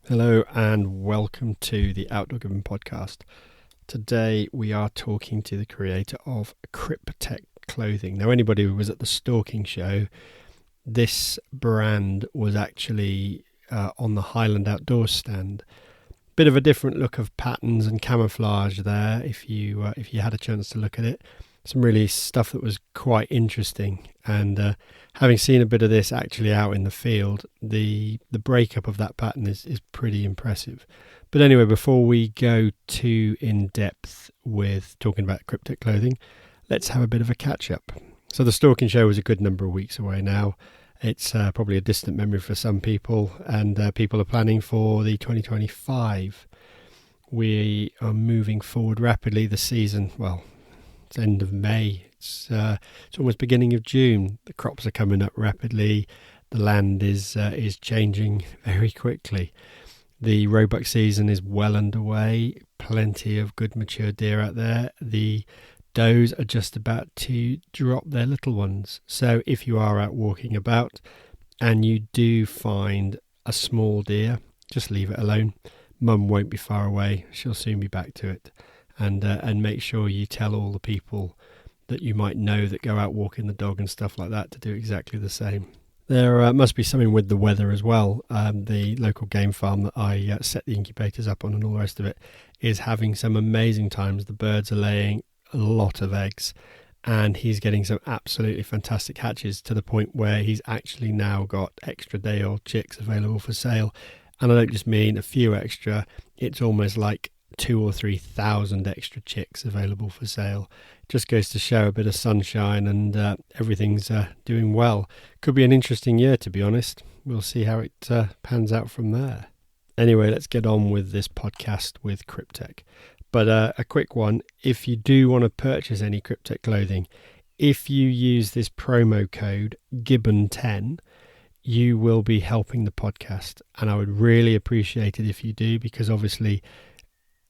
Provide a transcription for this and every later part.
Hello and welcome to the Outdoor Given podcast. Today we are talking to the creator of Cryptek Clothing. Now, anybody who was at the stalking show, this brand was actually on the Highland Outdoors stand. Bit of a different look of patterns and camouflage there. If you had a chance to look at it, some really stuff that was quite interesting. And having seen a bit of this actually out in the field, the breakup of that pattern is pretty impressive. But anyway, before we go too in depth with talking about Cryptek Clothing, let's have a bit of a catch up. So the stalking show was a good number of weeks away now. It's probably a distant memory for some people, and people are planning for the 2025. We are moving forward rapidly. The season, well, it's end of May. It's almost beginning of June. The crops are coming up rapidly. The land is changing very quickly. The roebuck season is well underway. Plenty of good mature deer out there. The does are just about to drop their little ones. So if you are out walking about and you do find a small deer, just leave it alone. Mum won't be far away. She'll soon be back to it. And make sure you tell all the people that you might know that go out walking the dog and stuff like that to do exactly the same. There must be something with the weather as well. The local game farm that I set the incubators up on and all the rest of it is having some amazing times. The birds are laying a lot of eggs and he's getting some absolutely fantastic hatches to the point where he's actually now got extra day-old chicks available for sale. And I don't just mean a few extra, it's almost like 2,000 or 3,000 extra chicks available for sale. Just goes to show a bit of sunshine and everything's doing well. Could be an interesting year, to be honest. We'll see how it pans out from there. Anyway, let's get on with this podcast with Cryptek. But a quick one, if you do want to purchase any Cryptek clothing, if you use this promo code Gibbon10, you will be helping the podcast. And I would really appreciate it if you do, because obviously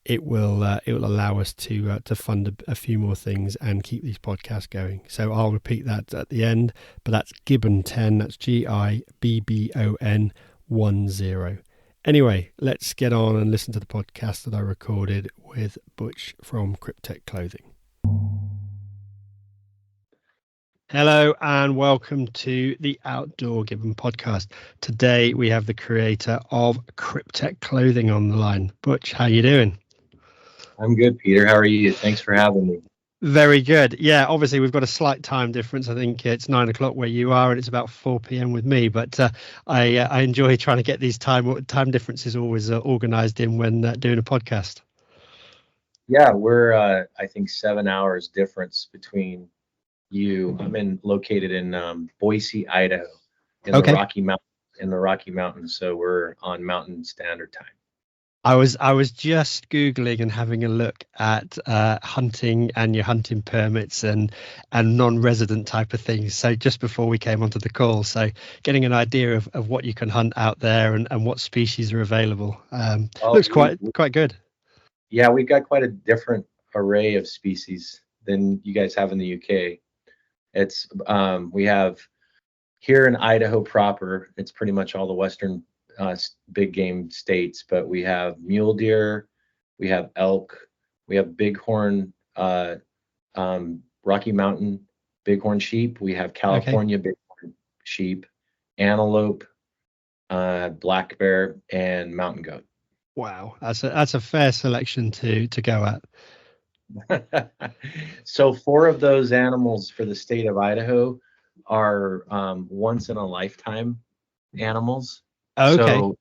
it will allow us to fund a few more things and keep these podcasts going. So I'll repeat that at the end, but that's Gibbon10, that's Gibbon 10. Anyway, let's get on and listen to the podcast that I recorded with Butch from Cryptek Clothing. Hello and welcome to the Outdoor Given podcast. Today we have the creator of Cryptek Clothing on the line. Butch, how you doing? I'm good, Peter. How are you? Thanks for having me. Very good. Yeah, obviously we've got a slight time difference. I think it's 9 o'clock where you are and it's about 4 p.m. with me. But I enjoy trying to get these time differences always organized in when doing a podcast. Yeah, we're I think 7 hours difference between you. I'm located in Boise, Idaho, in the Rocky Mountains. So we're on Mountain Standard Time. I was just Googling and having a look at hunting and your hunting permits and non-resident type of things. So just before we came onto the call, so getting an idea of what you can hunt out there and what species are available. Looks quite good. Yeah, we've got quite a different array of species than you guys have in the UK. It's we have here in Idaho proper, it's pretty much all the western big game states, but we have mule deer, we have elk, we have bighorn, Rocky Mountain bighorn sheep, we have California bighorn sheep, antelope, black bear, and mountain goat. Wow, that's a fair selection to go at. So 4 of those animals for the state of Idaho are once in a lifetime animals. Okay. So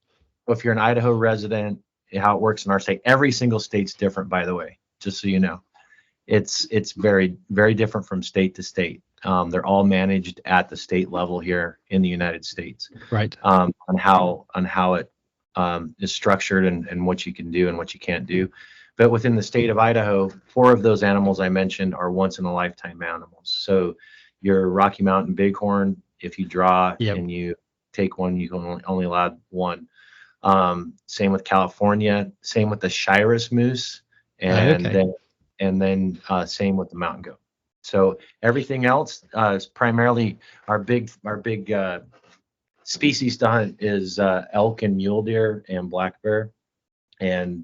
if you're an Idaho resident, how it works in our state, every single state's different, by the way, just so you know. It's very, very different from state to state. They're all managed at the state level here in the United States. Right. On how it is structured and what you can do and what you can't do. But within the state of Idaho, 4 of those animals I mentioned are once in a lifetime animals. So your Rocky Mountain bighorn, if you draw and you take one, you can only allow one. Same with California, same with the Shiras moose, and then same with the mountain goat. So everything else is primarily our big species to hunt is elk and mule deer and black bear, and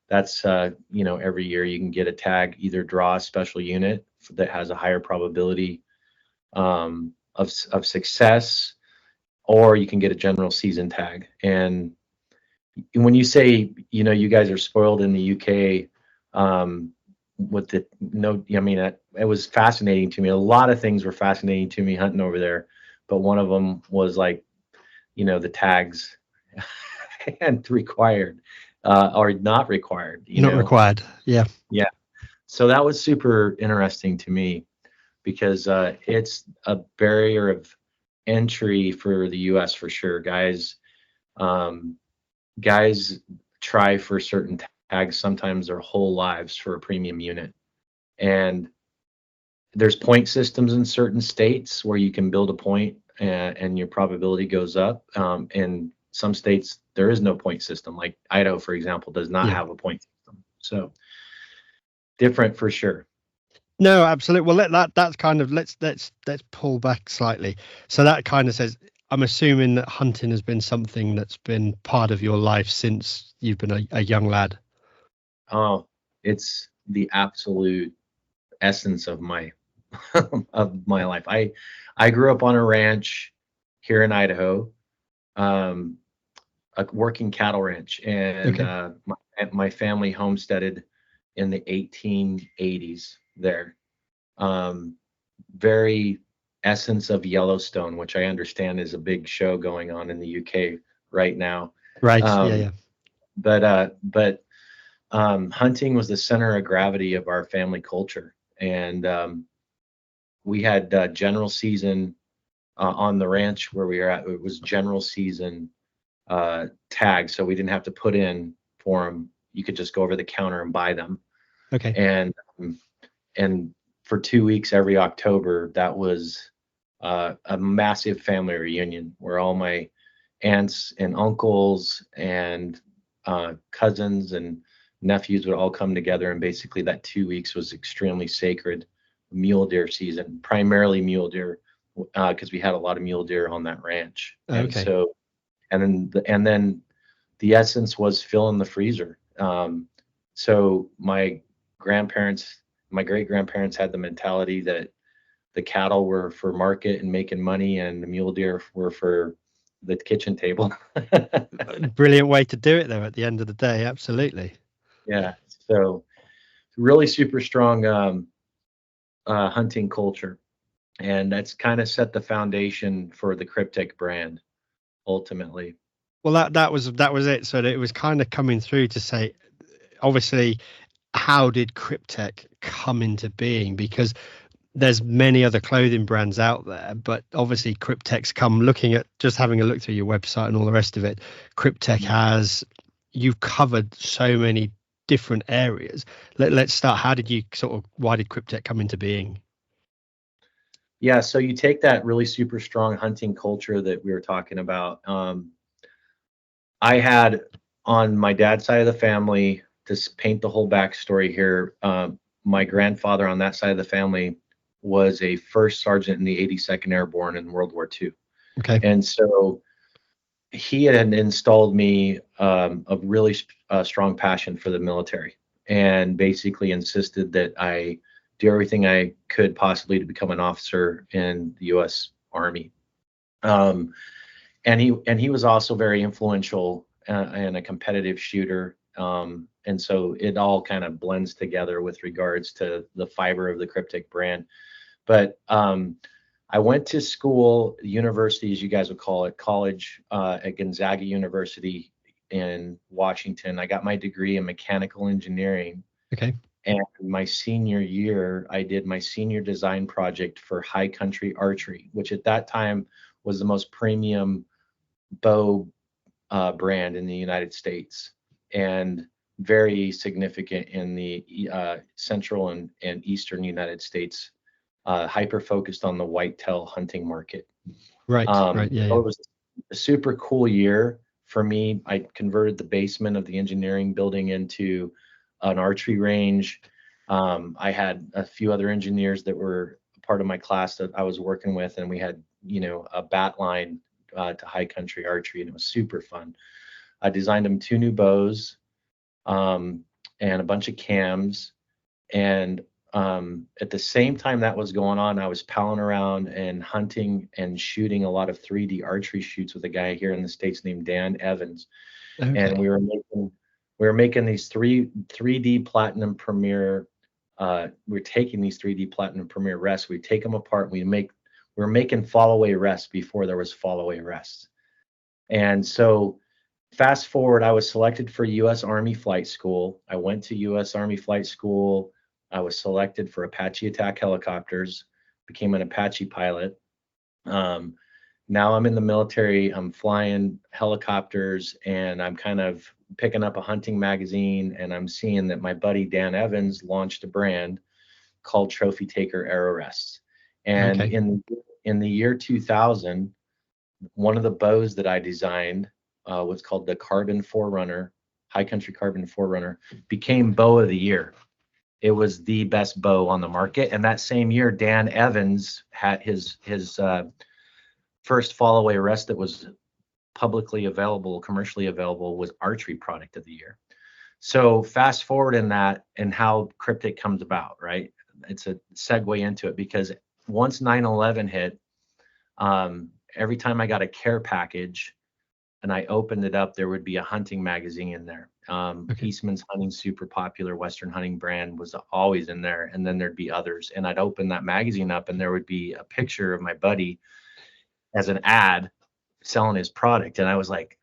that's every year you can get a tag, either draw a special unit that has a higher probability of success, or you can get a general season tag. And when you say, you guys are spoiled in the UK, with the no, I mean, it was fascinating to me. A lot of things were fascinating to me hunting over there, but one of them was like, the tags and required, or not required, Not required. Yeah. Yeah. So that was super interesting to me because it's a barrier of entry for the US for sure. Um, guys try for certain tags sometimes their whole lives for a premium unit. And there's point systems in certain states where you can build a point and your probability goes up. In some states, there is no point system. Like Idaho, for example, does not have a point system. So different for sure. No, absolutely. Well, that's kind of let's pull back slightly. So that kind of says, I'm assuming that hunting has been something that's been part of your life since you've been a young lad. Oh, it's the absolute essence of my of my life. I grew up on a ranch here in Idaho, a working cattle ranch, and my family homesteaded in the 1880s there. Very essence of Yellowstone, which I understand is a big show going on in the UK right now. Right. Yeah. But hunting was the center of gravity of our family culture, and we had general season on the ranch where we were at. It was general season tags, so we didn't have to put in for them. You could just go over the counter and buy them. Okay. And for 2 weeks every October, that was a massive family reunion where all my aunts and uncles and cousins and nephews would all come together, and basically that 2 weeks was extremely sacred. Mule deer season, primarily mule deer, because we had a lot of mule deer on that ranch. And so, and then the essence was fill in the freezer. So my great grandparents had the mentality that the cattle were for market and making money, and the mule deer were for the kitchen table. Brilliant way to do it, though. At the end of the day, absolutely. Yeah. So really super strong hunting culture, and that's kind of set the foundation for the Cryptek brand ultimately. Well, that was it. So it was kind of coming through to say, obviously, how did Cryptek come into being? Because there's many other clothing brands out there, but obviously Cryptek's come, looking at just having a look through your website and all the rest of it. Cryptek you've covered so many different areas. Let's start. Why did Cryptek come into being? Yeah, so you take that really super strong hunting culture that we were talking about. I had on my dad's side of the family, to paint the whole backstory here, my grandfather on that side of the family was a first sergeant in the 82nd Airborne in World War II. Okay. And so he had installed me a really strong passion for the military, and basically insisted that I do everything I could possibly to become an officer in the U.S. Army. And he was also very influential and a competitive shooter. And so it all kind of blends together with regards to the fiber of the Cryptek brand. But I went to school, university, as you guys would call it, college at Gonzaga University in Washington. I got my degree in mechanical engineering. Okay. And my senior year, I did my senior design project for High Country Archery, which at that time was the most premium bow brand in the United States, and very significant in the central and eastern United States, hyper focused on the whitetail hunting market. Right. Right. Yeah. So it was a super cool year for me. I converted the basement of the engineering building into an archery range. I had a few other engineers that were part of my class that I was working with, and we had, a bat line to high country archery, and it was super fun. I designed him 2 new bows, and a bunch of cams. And at the same time that was going on, I was palling around and hunting and shooting a lot of 3D archery shoots with a guy here in the States named Dan Evans. And Okay. we were making these 3D Platinum Premiere. We're taking these 3D Platinum Premiere rests. We take them apart. We're making fall away rests before there was fall away rests. And so fast forward, I was selected for U.S. Army Flight School. I went to U.S. Army Flight School. I was selected for Apache attack helicopters, became an Apache pilot. Now I'm in the military. I'm flying helicopters, and I'm kind of picking up a hunting magazine, and I'm seeing that my buddy Dan Evans launched a brand called Trophy Taker Arrow Rests. And Okay. in the year 2000, one of the bows that I designed was called the Carbon Forerunner, High Country Carbon Forerunner, became bow of the year. It was the best bow on the market. And that same year, Dan Evans had his first fall away rest that was publicly available, commercially available, was archery product of the year. So fast forward in that and how Kryptek comes about, right? It's a segue into it, because once 9/11 hit, every time I got a care package and I opened it up, there would be a hunting magazine in there. Okay. Eastman's Hunting, super popular Western hunting brand, was always in there. And then there'd be others. And I'd open that magazine up and there would be a picture of my buddy as an ad selling his product. And I was like,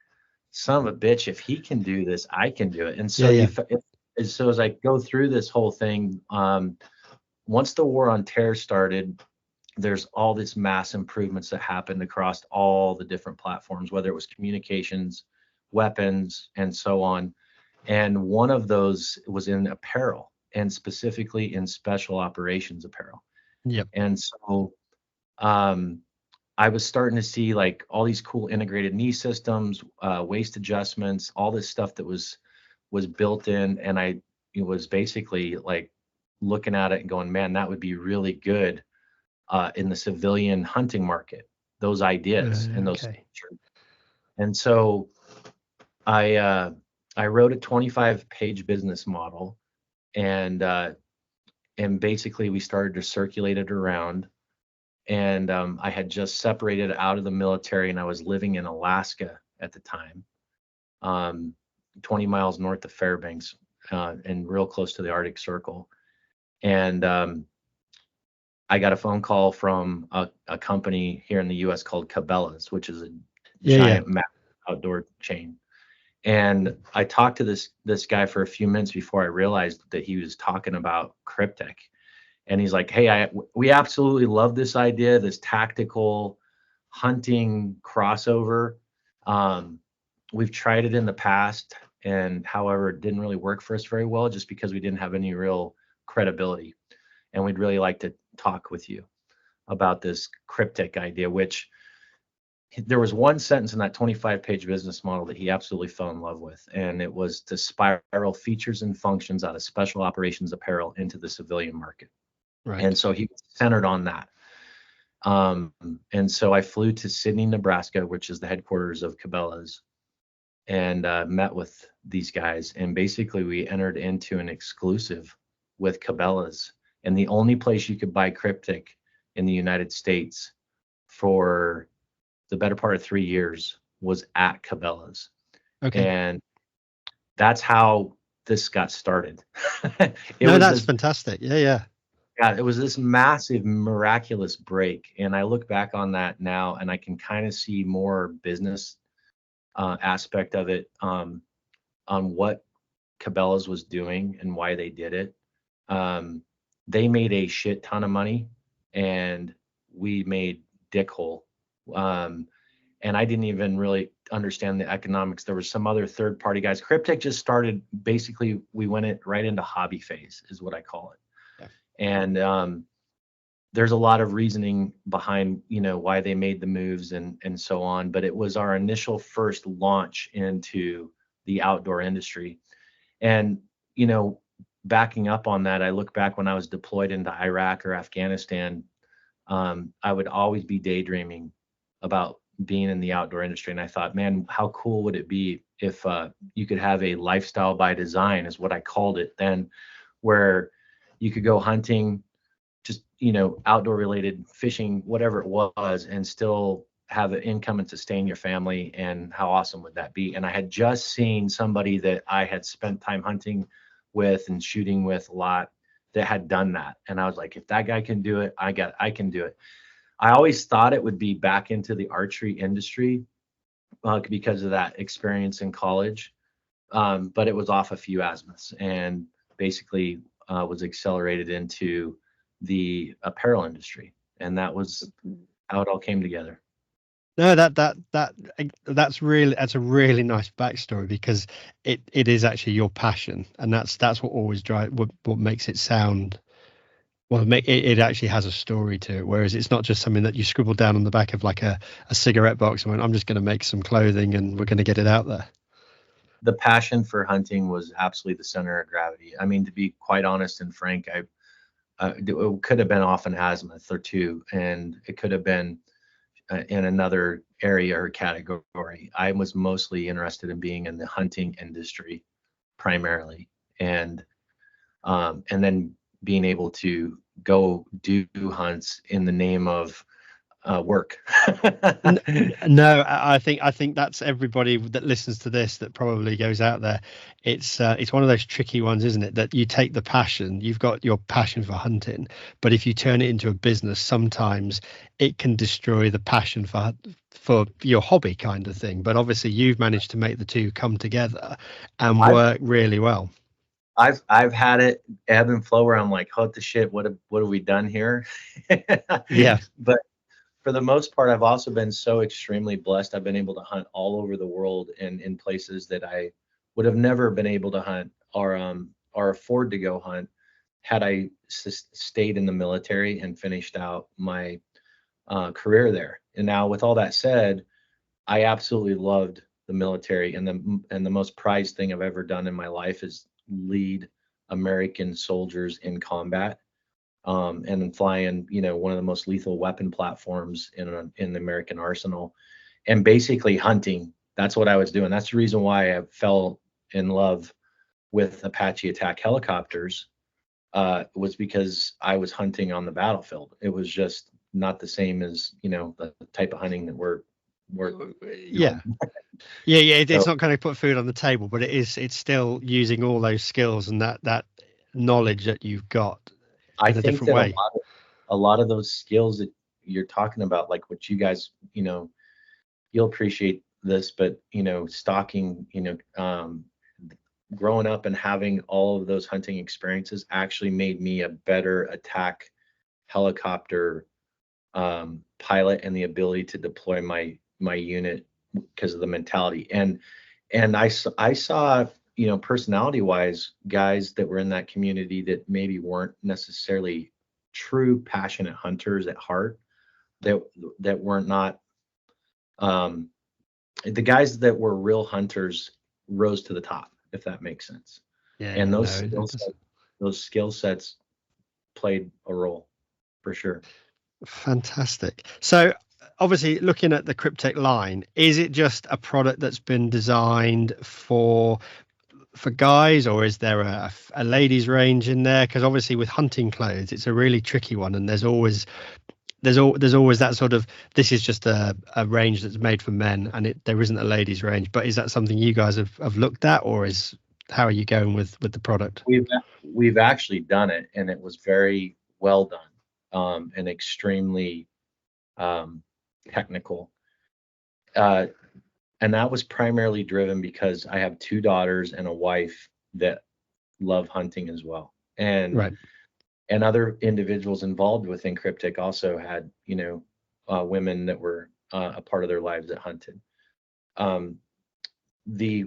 son of a bitch, if he can do this, I can do it. And so Yeah. so as I go through this whole thing, once the war on terror started, there's all this mass improvements that happened across all the different platforms, whether it was communications, weapons, and so on. And one of those was in apparel, and specifically in special operations apparel. Yep. And so I was starting to see like all these cool integrated knee systems, waist adjustments, all this stuff that was built in. And it was basically like looking at it and going, man, that would be really good in the civilian hunting market, those ideas and those Okay. features. And so I wrote a 25-page business model, and basically we started to circulate it around. And I had just separated out of the military, and I was living in Alaska at the time, 20 miles north of Fairbanks, and real close to the Arctic Circle. And I got a phone call from a company here in the U.S. called Cabela's, which is a giant outdoor chain. And I talked to this guy for a few minutes before I realized that he was talking about Kryptek. And he's like, hey, we absolutely love this idea, this tactical hunting crossover. We've tried it in the past, and however, it didn't really work for us very well, just because we didn't have any real credibility. And we'd really like to talk with you about this Kryptek idea, which there was one sentence in that 25-page business model that he absolutely fell in love with. And it was to spiral features and functions out of special operations apparel into the civilian market. Right. And so he was centered on that. And so I flew to Sidney, Nebraska, which is the headquarters of Cabela's, and met with these guys. And basically we entered into an exclusive with Cabela's. And the only place you could buy Kryptek in the United States for the better part of 3 years was at Cabela's. Okay. And that's how this got started. That's fantastic. Yeah. Yeah, it was this massive, miraculous break. And I look back on that now, and I can kind of see more business aspect of it, on what Cabela's was doing and why they did it. They made a shit ton of money, and we made dickhole. And I didn't even really understand the economics. There was some other third-party guys. Kryptek just started, basically, we went right into hobby phase, is what I call it. And there's a lot of reasoning behind, why they made the moves and so on. But it was our initial first launch into the outdoor industry. And, backing up on that, I look back when I was deployed into Iraq or Afghanistan, I would always be daydreaming about being in the outdoor industry. And I thought, man, how cool would it be if you could have a lifestyle by design, is what I called it then, where you could go hunting, just, outdoor related fishing, whatever it was, and still have an income and sustain your family. And how awesome would that be? And I had just seen somebody that I had spent time hunting with and shooting with a lot that had done that. And I was like, if that guy can do it, I can do it. I always thought it would be back into the archery industry because of that experience in college. But it was off a few azimuths, and basically was accelerated into the apparel industry. And that was how it all came together. No, that's a really nice backstory, because it is actually your passion, and that's what always what makes it sound well. It actually has a story to it, whereas it's not just something that you scribble down on the back of like a cigarette box and went, I'm just going to make some clothing and we're going to get it out there. The passion for hunting was absolutely the center of gravity. I mean, to be quite honest and frank, it could have been off an azimuth or two, and it could have been in another area or category. I was mostly interested in being in the hunting industry primarily, and then being able to go do hunts in the name of work. No, I think that's everybody that listens to this that probably goes out there. It's one of those tricky ones, isn't it? That you take the passion, you've got your passion for hunting, but if you turn it into a business, sometimes it can destroy the passion for your hobby kind of thing. But obviously, you've managed to make the two come together and work really well. I've had it ebb and flow where I'm like, what the shit? What have we done here? Yeah. But for the most part, I've also been so extremely blessed. I've been able to hunt all over the world and in places that I would have never been able to hunt or afford to go hunt had I stayed in the military and finished out my career there. And now, with all that said, I absolutely loved the military, and the most prized thing I've ever done in my life is lead American soldiers in combat. And flying, one of the most lethal weapon platforms in the American arsenal, and basically hunting. That's what I was doing. That's the reason why I fell in love with Apache attack helicopters, was because I was hunting on the battlefield. It was just not the same as, the type of hunting that we're yeah. It's not going to put food on the table, but it's still using all those skills and that knowledge that you've got. I think that a lot of those skills that you're talking about, like what you guys, you'll appreciate this, but stalking, growing up and having all of those hunting experiences actually made me a better attack helicopter pilot, and the ability to deploy my unit because of the mentality. And I saw, personality wise, guys that were in that community that maybe weren't necessarily true passionate hunters at heart, that were not, the guys that were real hunters rose to the top, if that makes sense. Yeah. And those skill sets played a role for sure. Fantastic. So obviously, looking at the Cryptek line, is it just a product that's been designed for guys, or is there a ladies range in there? Because obviously with hunting clothes, it's a really tricky one, and there's always that sort of, this is just a range that's made for men, and there isn't a ladies range. But is that something you guys have looked at, or how are you going with the product? We've actually done it, and it was very well done, and extremely technical. And that was primarily driven because I have 2 daughters and a wife that love hunting as well. And right. And other individuals involved within Cryptek also had, women that were a part of their lives that hunted. So the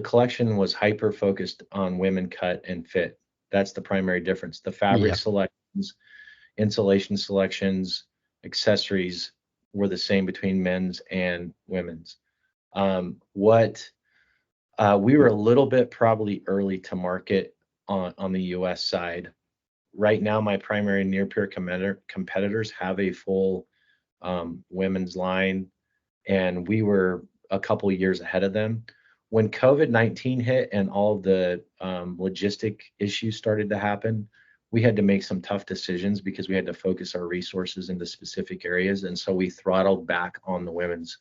collection was hyper focused on women cut and fit. That's the primary difference. The fabric selections, insulation selections, accessories were the same between men's and women's. We were a little bit probably early to market on the US side. Right now, my primary near peer competitors have a full women's line. and we were a couple years ahead of them. When COVID-19 hit and all the logistic issues started to happen, we had to make some tough decisions because we had to focus our resources into specific areas. And so we throttled back on the women's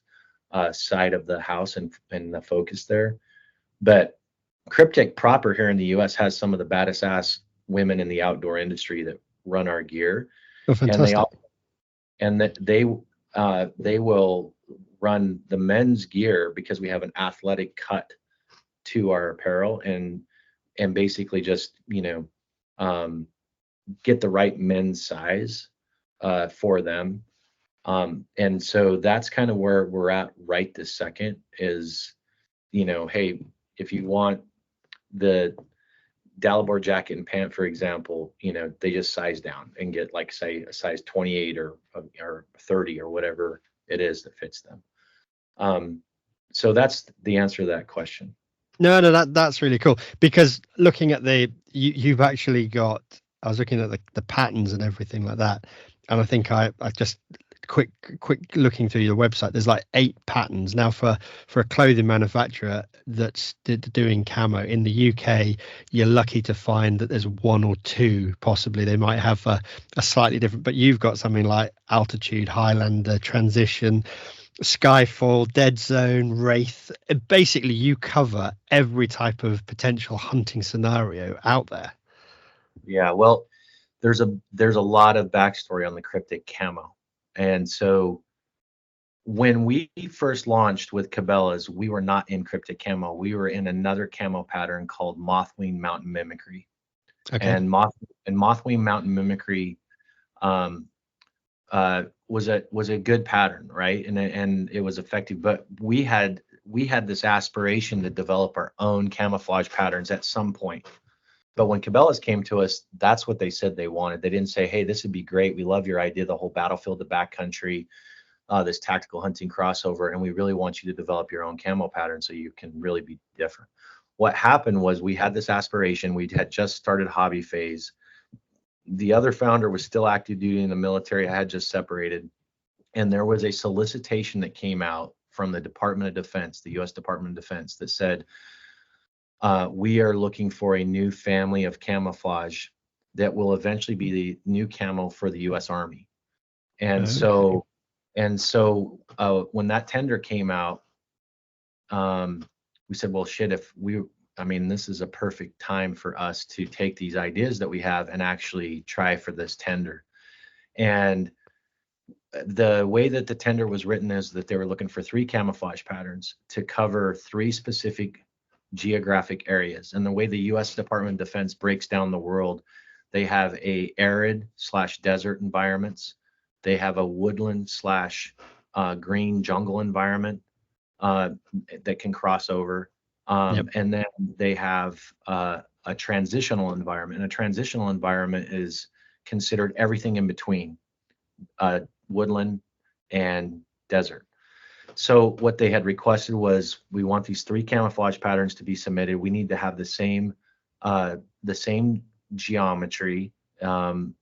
side of the house and the focus there. But Cryptek proper here in the US has some of the baddest ass women in the outdoor industry that run our gear. Oh, And fantastic. they will run the men's gear because we have an athletic cut to our apparel, and basically just get the right men's size for them. And so that's kind of where we're at right this second is, hey, if you want the Dalibor jacket and pant, for example, they just size down and get like say a size 28 or 30 or whatever it is that fits them. So that's the answer to that question. No, that's really cool, because looking at you've actually got, I was looking at the patterns and everything like that, and I think I just quick looking through your website, there's like 8 patterns now for a clothing manufacturer that's doing camo in the UK. You're lucky to find that there's 1 or 2, possibly they might have a slightly different, but you've got something like altitude, Highlander, transition, Skyfall, Dead Zone, Wraith. Basically you cover every type of potential hunting scenario out there. Yeah, well, there's a lot of backstory on the Cryptek camo. And so when we first launched with Cabela's, we were not in Cryptek camo. We were in another camo pattern called Mothwing Mountain Mimicry. Okay. And Mothwing Mountain Mimicry was a good pattern, right? And it was effective. But we had this aspiration to develop our own camouflage patterns at some point. But when Cabela's came to us, that's what they said they wanted. They didn't say, hey, this would be great. We love your idea, the whole battlefield to backcountry, this tactical hunting crossover, and we really want you to develop your own camo pattern so you can really be different. What happened was we had this aspiration. We had just started hobby phase. The other founder was still active duty in the military. I had just separated. And there was a solicitation that came out from the Department of Defense, the U.S. Department of Defense, that said, we are looking for a new family of camouflage that will eventually be the new camo for the U.S. Army. And so when that tender came out, we said, well, shit, this is a perfect time for us to take these ideas that we have and actually try for this tender. And the way that the tender was written is that they were looking for 3 camouflage patterns to cover 3 specific geographic areas. And the way the U.S. Department of Defense breaks down the world, they have a arid / desert environments. They have a woodland / green jungle environment that can cross over. And then they have a transitional environment. And a transitional environment is considered everything in between woodland and desert. So what they had requested was, we want these 3 camouflage patterns to be submitted. We need to have the same geometry, and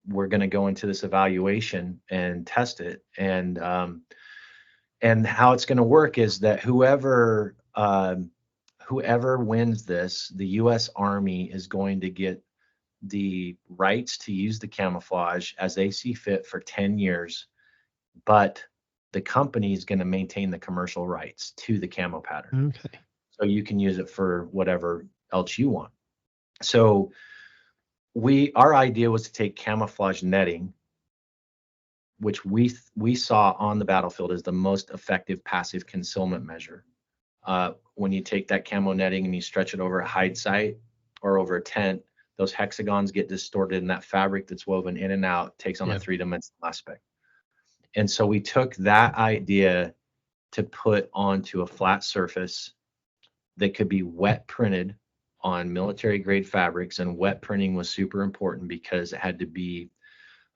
we're going to go into this evaluation and test it. And how it's going to work is that whoever wins this, the U.S. Army is going to get the rights to use the camouflage as they see fit for 10 years, but the company is going to maintain the commercial rights to the camo pattern. Okay. So you can use it for whatever else you want. So our idea was to take camouflage netting, which we saw on the battlefield as the most effective passive concealment measure. When you take that camo netting and you stretch it over a hide site or over a tent, those hexagons get distorted, and that fabric that's woven in and out takes on a 3-dimensional aspect. And so we took that idea to put onto a flat surface that could be wet printed on military grade fabrics. And wet printing was super important because it had to be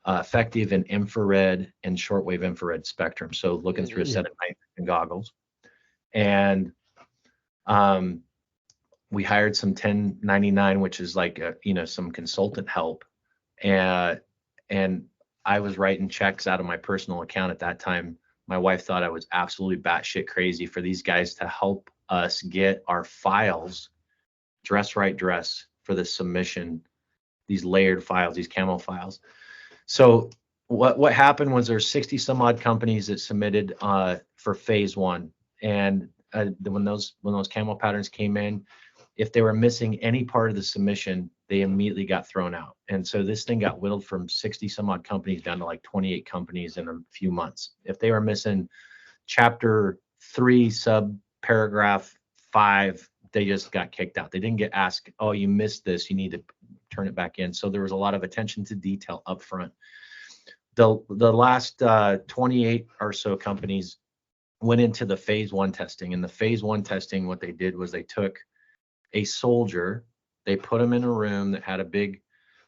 effective in infrared and shortwave infrared spectrum. So looking through a set of night vision goggles. And we hired some 1099, which is like some consultant help, and I was writing checks out of my personal account at that time My wife thought I was absolutely batshit crazy for these guys to help us get our files, dress right dress, for the submission, these layered files, these camo files. So what happened was there's 60 some odd companies that submitted for phase one, and when those camo patterns came in, if they were missing any part of the submission, they immediately got thrown out. And so this thing got whittled from 60 some odd companies down to like 28 companies in a few months. If they were missing chapter 3 sub paragraph 5, they just got kicked out. They didn't get asked, oh, you missed this, you need to turn it back in. So there was a lot of attention to detail up front. The last 28 or so companies went into the phase one testing. And the phase one testing, what they did was they took a soldier, they put them in a room that had a big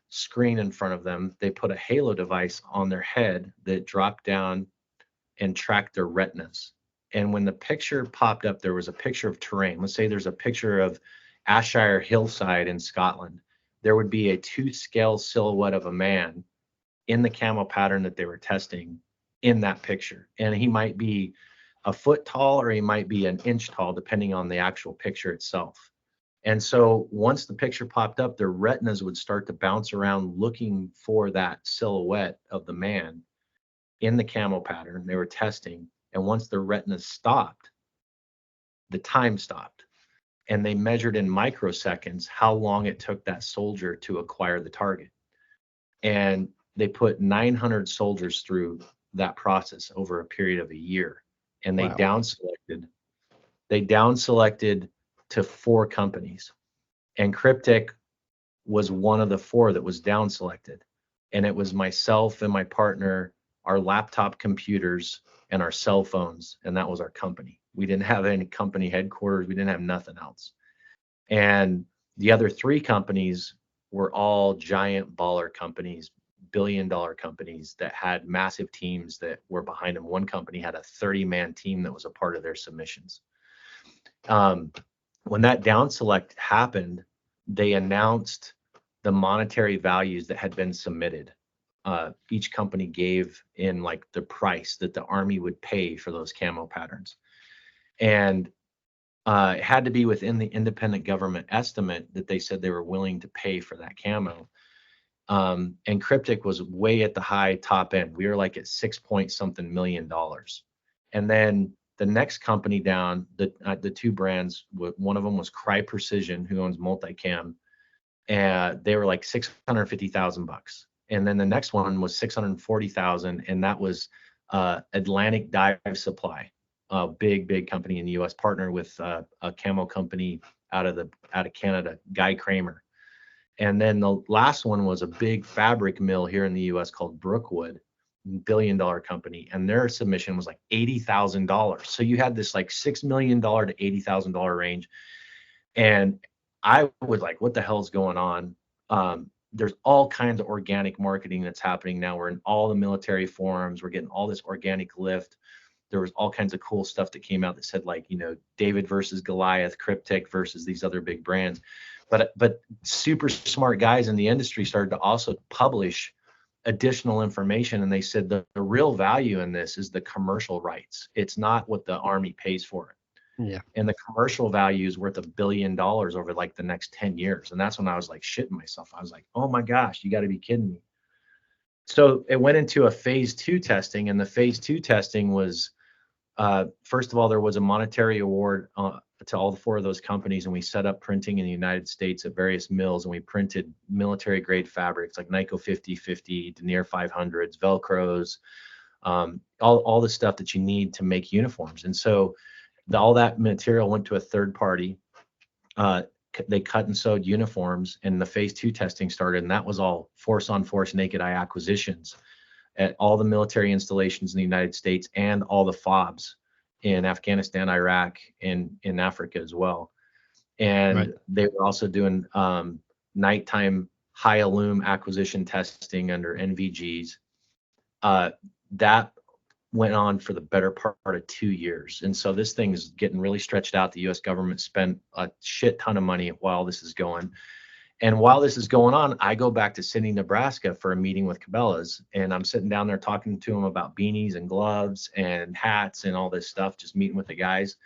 screen in front of them. They put a halo device on their head that dropped down and tracked their retinas. And when the picture popped up, there was a picture of terrain. Let's say there's a picture of Ayrshire hillside in Scotland. There would be a 2-scale silhouette of a man in the camo pattern that they were testing in that picture. And he might be a foot tall or he might be an inch tall, depending on the actual picture itself. And so once the picture popped up, their retinas would start to bounce around looking for that silhouette of the man in the camo pattern they were testing. And once the retinas stopped, the time stopped. And they measured in microseconds how long it took that soldier to acquire the target. And they put 900 soldiers through that process over a period of a year. And they down selected to 4 companies. And Kryptek was one of the 4 that was down selected. And it was myself and my partner, our laptop computers, and our cell phones. And that was our company. We didn't have any company headquarters. We didn't have nothing else. And the other 3 companies were all giant baller companies, billion-dollar companies that had massive teams that were behind them. One company had a 30-man team that was a part of their submissions. When that down select happened, they announced the monetary values that had been submitted. Each company gave in like the price that the Army would pay for those camo patterns. And it had to be within the independent government estimate that they said they were willing to pay for that camo. And Kryptek was way at the high top end. We were like at $6-point-something million. And then the next company down, the 2 brands, one of them was Cry Precision, who owns Multicam, and they were like $650,000. And then the next one was $640,000, and that was Atlantic Dive Supply, a big company in the U.S., partnered with a camo company out of Canada, Guy Kramer. And then the last one was a big fabric mill here in the U.S. called Brookwood, billion-dollar company, and their submission was like $80,000. So you had this like $6 million to $80,000 range, and I was like, "What the hell's going on?" There's all kinds of organic marketing that's happening now. We're in all the military forums. We're getting all this organic lift. There was all kinds of cool stuff that came out that said like, David versus Goliath, Kryptek versus these other big brands. But super smart guys in the industry started to also publish additional information, and they said the real value in this is the commercial rights. It's not what the Army pays for it. Yeah. And the commercial value is worth $1 billion over like the next 10 years. And that's when I was like shitting myself. I was like, oh my gosh, you got to be kidding me. So it went into a phase 2 testing, and the phase 2 testing was, first of all, there was a monetary award to all 4 of those companies, and we set up printing in the United States at various mills, and we printed military grade fabrics like Nyko 5050, Denier 500s, Velcros, all the stuff that you need to make uniforms. And so all that material went to a third party. They cut and sewed uniforms, and the phase 2 testing started, and that was all force on force naked eye acquisitions at all the military installations in the United States and all the FOBs in Afghanistan, Iraq, and in Africa as well. And Right. They were also doing nighttime high illume acquisition testing under NVGs. That went on for the better part of 2 years. And so this thing is getting really stretched out. The US government spent a shit ton of money while this is going. And while this is going on, I go back to Sidney, Nebraska for a meeting with Cabela's, and I'm sitting down there talking to them about beanies and gloves and hats and all this stuff, just meeting with the guys.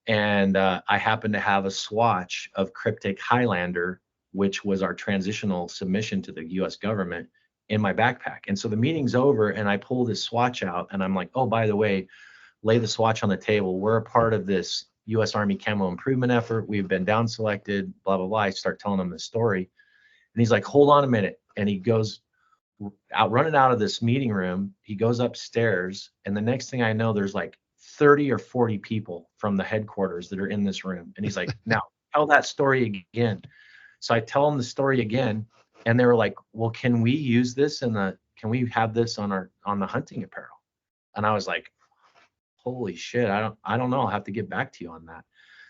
And I happened to have a swatch of Cryptek Highlander, which was our transitional submission to the US government, in my backpack. And so the meeting's over, and I pull this swatch out, and I'm like, oh, by the way, lay the swatch on the table. We're a part of this U.S. Army camo improvement effort. We've been down selected, blah, blah, blah. I start telling him the story. And he's like, hold on a minute. And he goes running out of this meeting room. He goes upstairs. And the next thing I know, there's like 30 or 40 people from the headquarters that are in this room. And he's like, now tell that story again. So I tell him the story again. And they were like, well, can we use this can we have this on the hunting apparel? And I was like, holy shit, I don't know. I'll have to get back to you on that.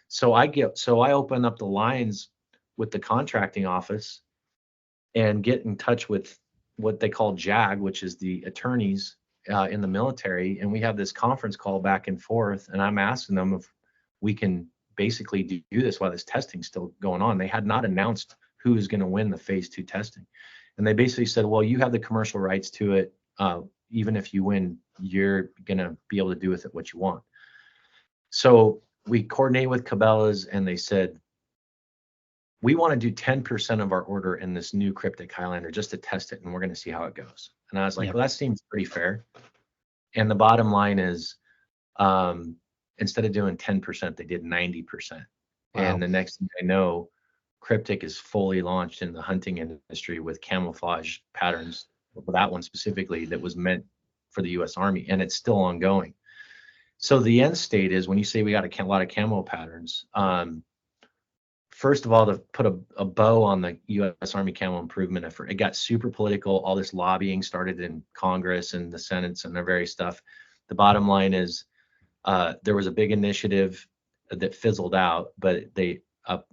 So I open up the lines with the contracting office and get in touch with what they call JAG, which is the attorneys in the military. And we have this conference call back and forth. And I'm asking them if we can basically do this while this testing's still going on. They had not announced who is going to win the phase 2 testing. And they basically said, well, you have the commercial rights to it. Even if you win, you're going to be able to do with it what you want. So we coordinate with Cabela's, and they said, we want to do 10% of our order in this new Cryptek Highlander just to test it, and we're going to see how it goes. And I was like, well, that seems pretty fair. And the bottom line is, instead of doing 10%, they did 90%. Wow. And the next thing I know, Cryptek is fully launched in the hunting industry with camouflage patterns. That one specifically that was meant for the U.S. Army, and it's still ongoing. So the end state is, when you say we got a lot of camo patterns, first of all, to put a bow on the U.S. Army camo improvement effort, it got super political. All this lobbying started in Congress and the Senate and their various stuff. The bottom line is there was a big initiative that fizzled out, but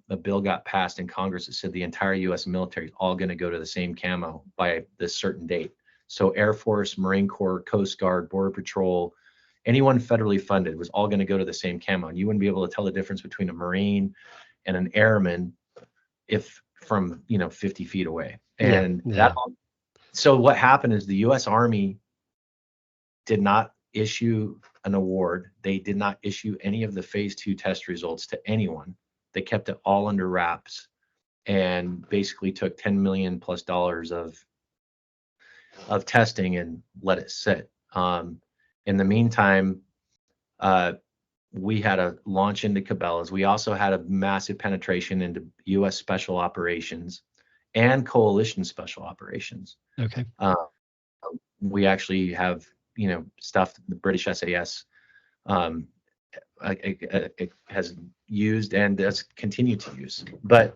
a bill got passed in Congress that said the entire U.S. military is all going to go to the same camo by this certain date. So Air Force, Marine Corps, Coast Guard, Border Patrol, anyone federally funded was all going to go to the same camo. And you wouldn't be able to tell the difference between a Marine and an airman if from 50 feet away. And so what happened is the U.S. Army did not issue an award. They did not issue any of the phase 2 test results to anyone. They kept it all under wraps and basically took $10 million plus of testing and let it sit. In the meantime, we had a launch into Cabela's. We also had a massive penetration into U.S. Special Operations and Coalition Special Operations. Okay. We actually have, stuff the British SAS it has used and does continue to use. But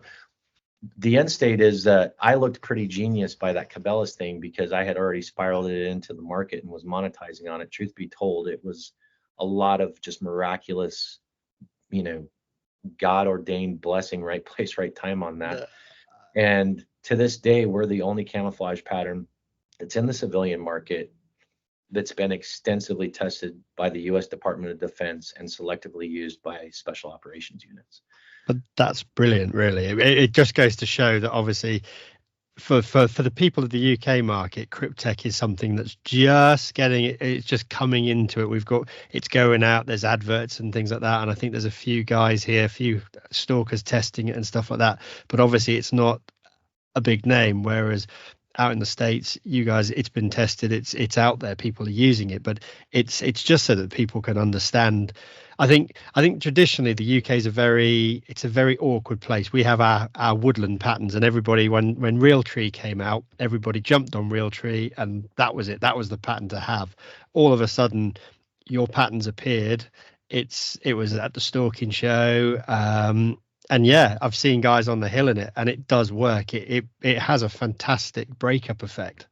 the end state is that I looked pretty genius by that Cabela's thing, because I had already spiraled it into the market and was monetizing on it. Truth be told, it was a lot of just miraculous, God ordained blessing, right place, right time on that. And to this day, we're the only camouflage pattern that's in the civilian market that's been extensively tested by the U.S. Department of Defense and selectively used by special operations units. But that's brilliant, really. It just goes to show that obviously for the people of the UK market, Cryptek is something that's just it's just coming into it. It's going out, there's adverts and things like that. And I think there's a few guys here, a few stalkers testing it and stuff like that. But obviously it's not a big name, whereas out in the States, you guys, it's been tested, it's out there, people are using it, but it's just so that people can understand. I think traditionally the UK is a very awkward place. We have our woodland patterns, and everybody, when Realtree came out, everybody jumped on Realtree, and that was it. That was the pattern to have. All of a sudden, your patterns appeared. It was at the stalking show. And yeah, I've seen guys on the hill in it, and it does work. It has a fantastic breakup effect.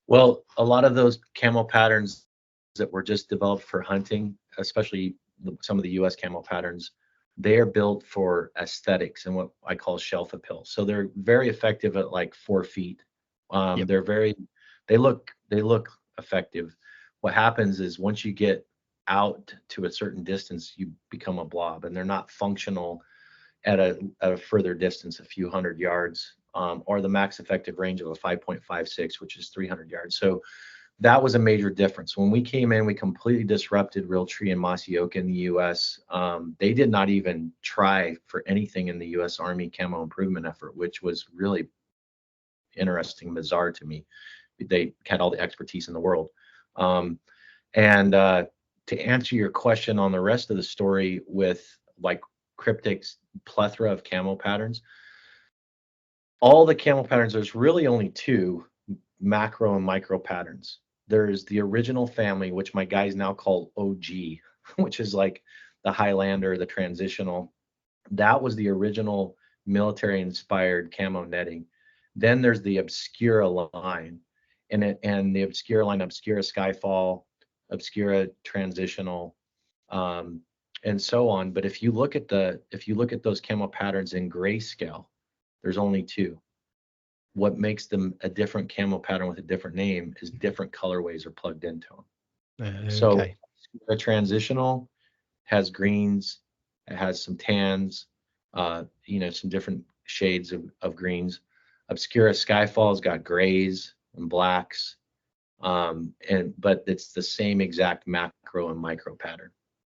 Well, a lot of those camo patterns that were just developed for hunting, especially some of the U.S. camo patterns, they are built for aesthetics and what I call shelf appeal. So they're very effective at like 4 feet. Yep. They look effective. What happens is once you get out to a certain distance, you become a blob, and they're not functional at a further distance, a few hundred yards, or the max effective range of a 5.56, which is 300 yards. So that was a major difference. When we came in, we completely disrupted real tree and mossy oak in the U.S. They did not even try for anything in the U.S. Army camo improvement effort, which was really interesting and bizarre to me. They had all the expertise in the world. And to answer your question on the rest of the story with like Cryptek's plethora of camo patterns, all the camo patterns, there's really only two macro and micro patterns. There's the original family, which my guys now call OG, which is like the Highlander, the transitional. That was the original military inspired camo netting. Then there's the Obscura line, and the Obscura line, Obscura Skyfall, Obscura Transitional, and so on. But if you look at those camo patterns in grayscale, there's only two. What makes them a different camo pattern with a different name is different colorways are plugged into them. So the transitional has greens, it has some tans, some different shades of greens. Obscura Skyfall's got grays and blacks, but it's the same exact macro and micro pattern.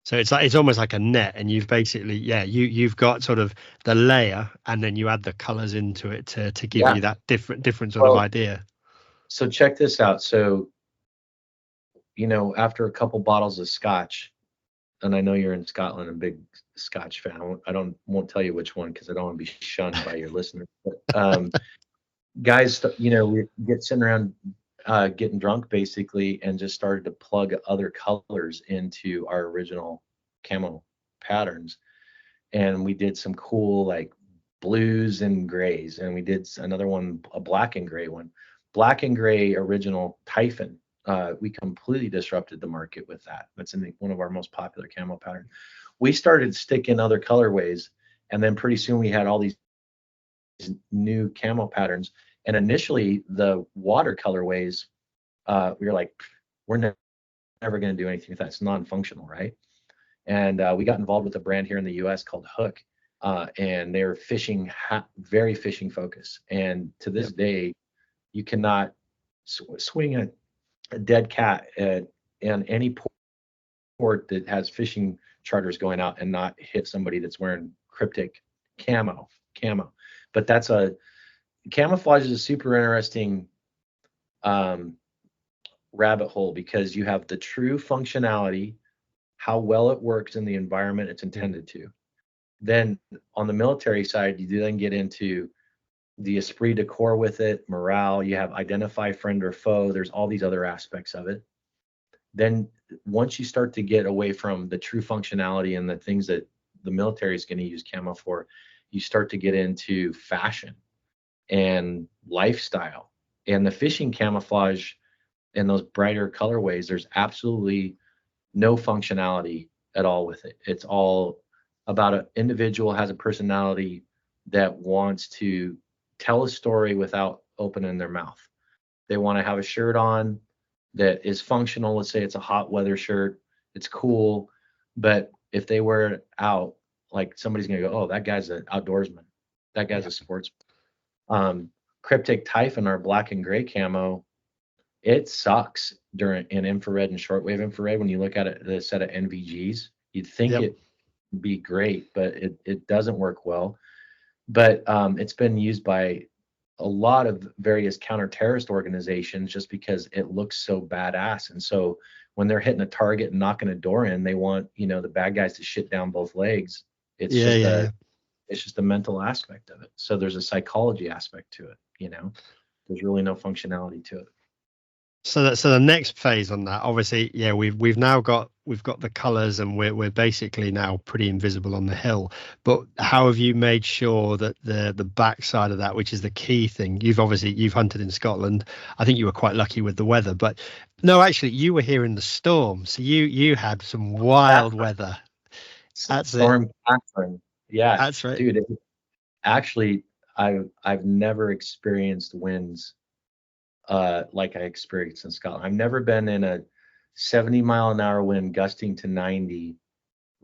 So it's almost like a net, and you've basically you've got sort of the layer, and then you add the colors into it to give you that different sort of idea. So check this out. So after a couple bottles of scotch, and I know you're in Scotland, a big Scotch fan. Won't tell you which one because I don't want to be shunned by your listeners. But guys, we get sitting around getting drunk basically, and just started to plug other colors into our original camo patterns. And we did some cool like blues and grays, and we did another one, a black and gray one. Black and gray original Typhon. We completely disrupted the market with that. That's one of our most popular camo patterns. We started sticking other colorways, and then pretty soon we had all these new camo patterns. And initially, the water colorways, we were like, we're never going to do anything with that. It's non-functional, right? And we got involved with a brand here in the U.S. called Hook, and they're very fishing focused. And to this day, you cannot swing a dead cat in any port that has fishing charters going out and not hit somebody that's wearing Kryptek camo. But camouflage is a super interesting rabbit hole, because you have the true functionality, how well it works in the environment it's intended to. Then on the military side, you do then get into the esprit de corps with it, morale, you have identify friend or foe, there's all these other aspects of it. Then once you start to get away from the true functionality and the things that the military is going to use camo for, you start to get into fashion and lifestyle. And the fishing camouflage and those brighter colorways, there's absolutely no functionality at all with it. It's all about an individual has a personality that wants to tell a story without opening their mouth. They want to have a shirt on that is functional. Let's say it's a hot weather shirt. It's cool. But if they wear it out, like somebody's going to go, oh, that guy's an outdoorsman. That guy's a sportsman. Cryptek Typhon, our black and gray camo, it sucks in infrared and shortwave infrared. When you look at it, the set of NVGs, you'd think it'd be great, but it doesn't work well. But it's been used by a lot of various counter-terrorist organizations just because it looks so badass. And so when they're hitting a target and knocking a door in, they want the bad guys to shit down both legs. It's just a mental aspect of it. So there's a psychology aspect to it. There's really no functionality to it. So the next phase on that, obviously, we've got the colors, and we're basically now pretty invisible on the hill. But how have you made sure that the backside of that, which is the key thing, you've hunted in Scotland. I think you were quite lucky with the weather, but no, actually you were here in the storm, so you had some wild weather. That's Storm Catherine. Yeah, that's right, dude. Actually, I've never experienced winds like I experienced in Scotland. I've never been in a 70-mile-an-hour wind gusting to 90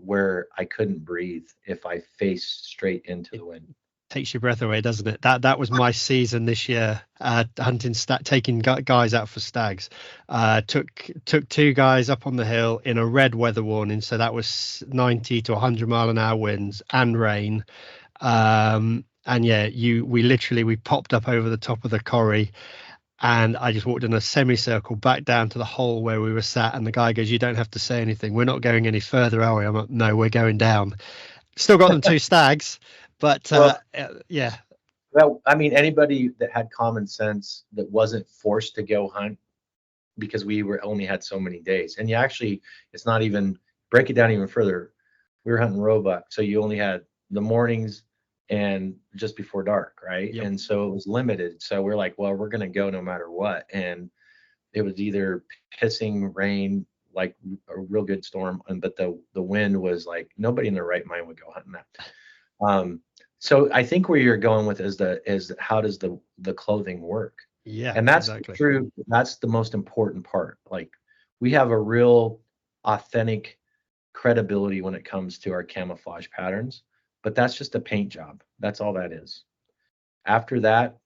where I couldn't breathe if I faced straight into the wind. Takes your breath away, doesn't it? That was my season this year, hunting taking guys out for stags. Took two guys up on the hill in a red weather warning, so that was 90 to 100 mile an hour winds and rain. And yeah, we popped up over the top of the corrie, and I just walked in a semicircle back down to the hole where we were sat, and the guy goes, "You don't have to say anything. We're not going any further, are we?" I'm like, "No, we're going down." Still got them two stags. But yeah. Well, I mean, anybody that had common sense that wasn't forced to go hunt because we were only had so many days. And you actually, it's not even, break it down even further. We were hunting roebuck, so you only had the mornings and just before dark, right? Yep. And so it was limited. So we're like, well, we're going to go no matter what. And it was either pissing rain, like a real good storm, but the wind was like, nobody in their right mind would go hunting that. So I think where you're going with is how does the clothing work? Yeah, and that's exactly true. That's the most important part. Like, we have a real authentic credibility when it comes to our camouflage patterns, but that's just a paint job. That's all that is. After that,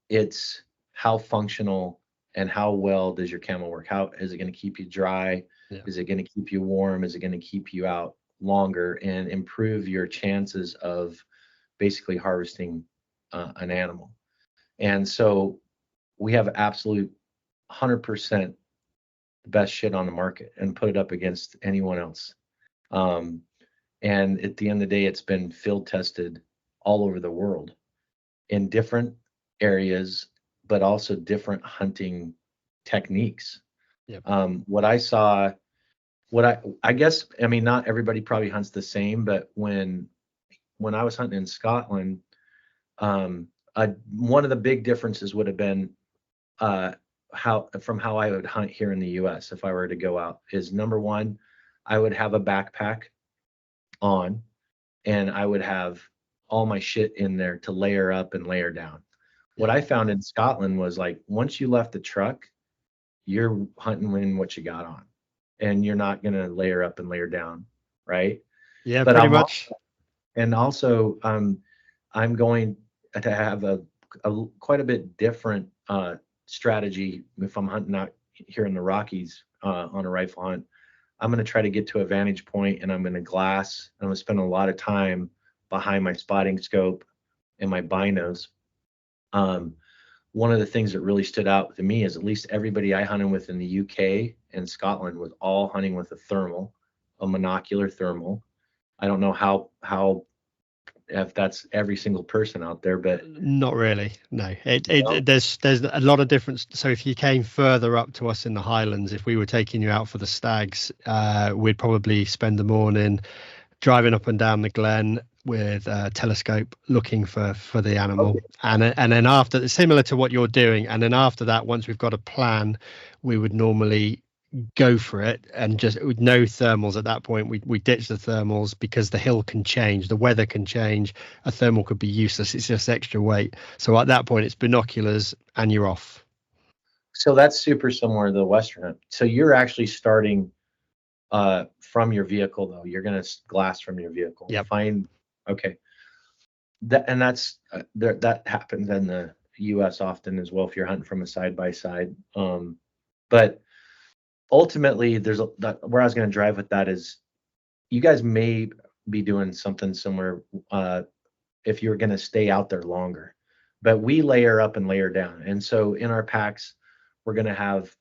it's how functional and how well does your camo work? How is it going to keep you dry? Yeah. Is it going to keep you warm? Is it going to keep you out longer and improve your chances of basically harvesting an animal? And so we have absolute 100% the best shit on the market and put it up against anyone else. And at the end of the day, it's been field tested all over the world in different areas, but also different hunting techniques. Yep. What I guess, I mean, not everybody probably hunts the same, but when I was hunting in Scotland, one of the big differences would have been how I would hunt here in the U.S. if I were to go out is, number one, I would have a backpack on, and I would have all my shit in there to layer up and layer down. What I found in Scotland was, like, once you left the truck, you're hunting in what you got on, and you're not going to layer up and layer down, right? Yeah, but pretty much. And also, I'm going to have a quite a bit different strategy if I'm hunting out here in the Rockies on a rifle hunt. I'm going to try to get to a vantage point, and I'm going to glass. I'm going to spend a lot of time behind my spotting scope and my binos. One of the things that really stood out to me is, at least everybody I hunted with in the UK and Scotland was all hunting with a monocular thermal. I don't know how if that's every single person out there, but not really. No, there's a lot of difference. So if you came further up to us in the Highlands, if we were taking you out for the stags, we'd probably spend the morning driving up and down the glen with a telescope looking for the animal. Okay. And then after, similar to what you're doing, and then after that, once we've got a plan, we would normally go for it, and just with no thermals at that point, we ditch the thermals, because the hill can change, the weather can change, a thermal could be useless, it's just extra weight. So at that point, it's binoculars and you're off. So that's super similar to the Western hunt. So you're actually starting from your vehicle, though. You're going to glass from your vehicle. Yep. Okay. That happens in the US often as well, if you're hunting from a side by side. But ultimately, where I was going to drive with that is, you guys may be doing something similar if you're going to stay out there longer. But we layer up and layer down. And so in our packs, we're going to have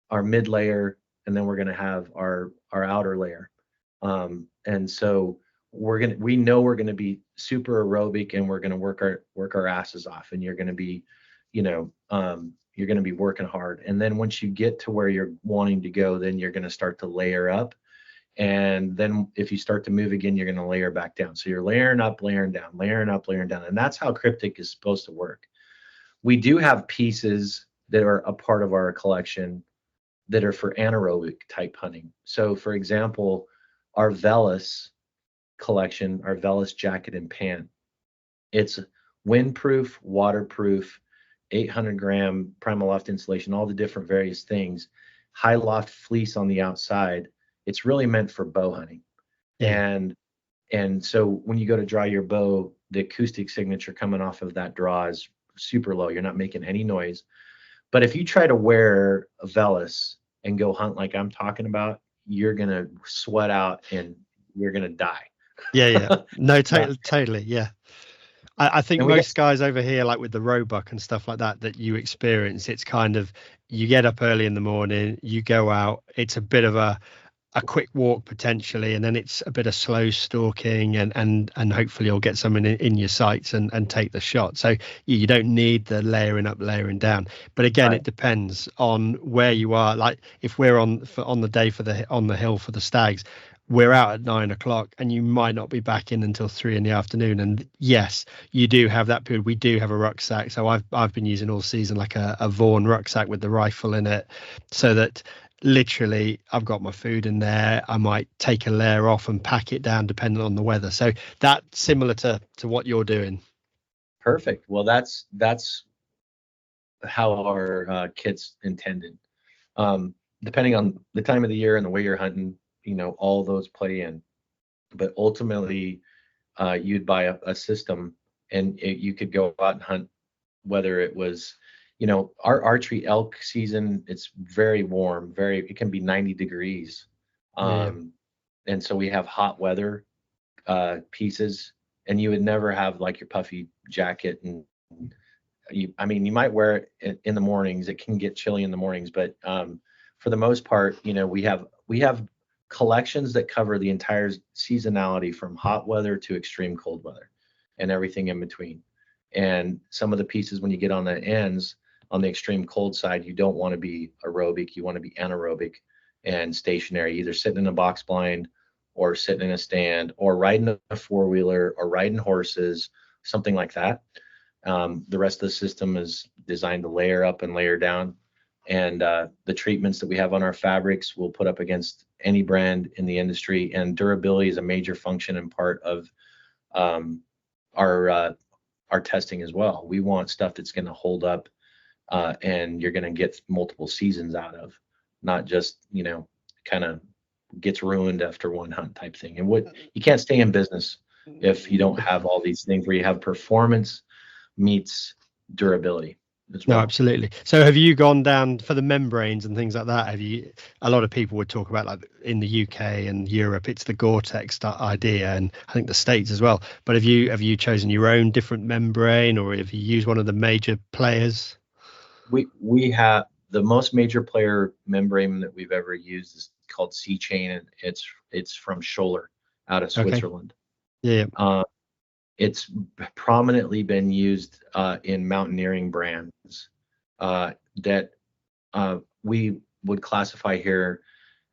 our mid layer, and then we're going to have our outer layer. And so we know we're going to be super aerobic, and we're going to work our asses off, and you're going to be, you're going to be working hard. And then once you get to where you're wanting to go, then you're going to start to layer up. And then if you start to move again, you're going to layer back down. So you're layering up, layering down, layering up, layering down. And that's how Kryptek is supposed to work. We do have pieces that are a part of our collection that are for anaerobic type hunting. So for example, our Velis collection, our Velis jacket and pant, it's windproof, waterproof, 800-gram primal loft insulation, all the different various things, high loft fleece on the outside. It's really meant for bow hunting. Mm. And so when you go to draw your bow, the acoustic signature coming off of that draw is super low. You're not making any noise. But if you try to wear a Velis and go hunt like I'm talking about, you're gonna sweat out and you're gonna die. Yeah, yeah. No, Uh, totally. Yeah. I think and we got most guys over here, like with the roebuck and stuff like that you experience, it's kind of, you get up early in the morning, you go out, it's a bit of a quick walk potentially, and then it's a bit of slow stalking, and hopefully you'll get someone in your sights and take the shot. So you don't need the layering up, layering down. But again, right, it depends on where you are. Like if we're on the day on the hill for the stags, we're out at 9 o'clock and you might not be back in until 3 in the afternoon. And yes, you do have that period. We do have a rucksack. So I've been using all season like a Vaughan rucksack with the rifle in it, so that literally I've got my food in there. I might take a layer off and pack it down depending on the weather. So that's similar to what you're doing. perfect. Well, that's how our kits intended. Depending on the time of the year and the way you're hunting, all those play in. But ultimately, you'd buy a system, and you could go out and hunt, whether it was, our archery elk season, it's very warm, it can be 90 degrees. Yeah. And so we have hot weather pieces, and you would never have like your puffy jacket. And I mean, you might wear it in the mornings. It can get chilly in the mornings, but for the most part, we have collections that cover the entire seasonality from hot weather to extreme cold weather and everything in between. And some of the pieces, when you get on the ends, on the extreme cold side, you don't want to be aerobic. You want to be anaerobic and stationary, either sitting in a box blind or sitting in a stand or riding a four-wheeler or riding horses, something like that. The rest of the system is designed to layer up and layer down. And the treatments that we have on our fabrics will put up against any brand in the industry. And durability is a major function and part of our testing as well. We want stuff that's going to hold up, and you're going to get multiple seasons out of, not just kind of gets ruined after one hunt type thing. And what you can't stay in business if you don't have all these things where you have performance meets durability as No, well. absolutely. So have you gone down for the membranes and things like that? A lot of people would talk about, like in the UK and Europe, it's the Gore-Tex idea, and I think the States as well. But have you chosen your own different membrane, or have you used one of the major players? We have the most major player membrane that we've ever used is called Sea Chain, and it's from Scholler out of Okay. Switzerland. Yeah. It's prominently been used in mountaineering brands that we would classify here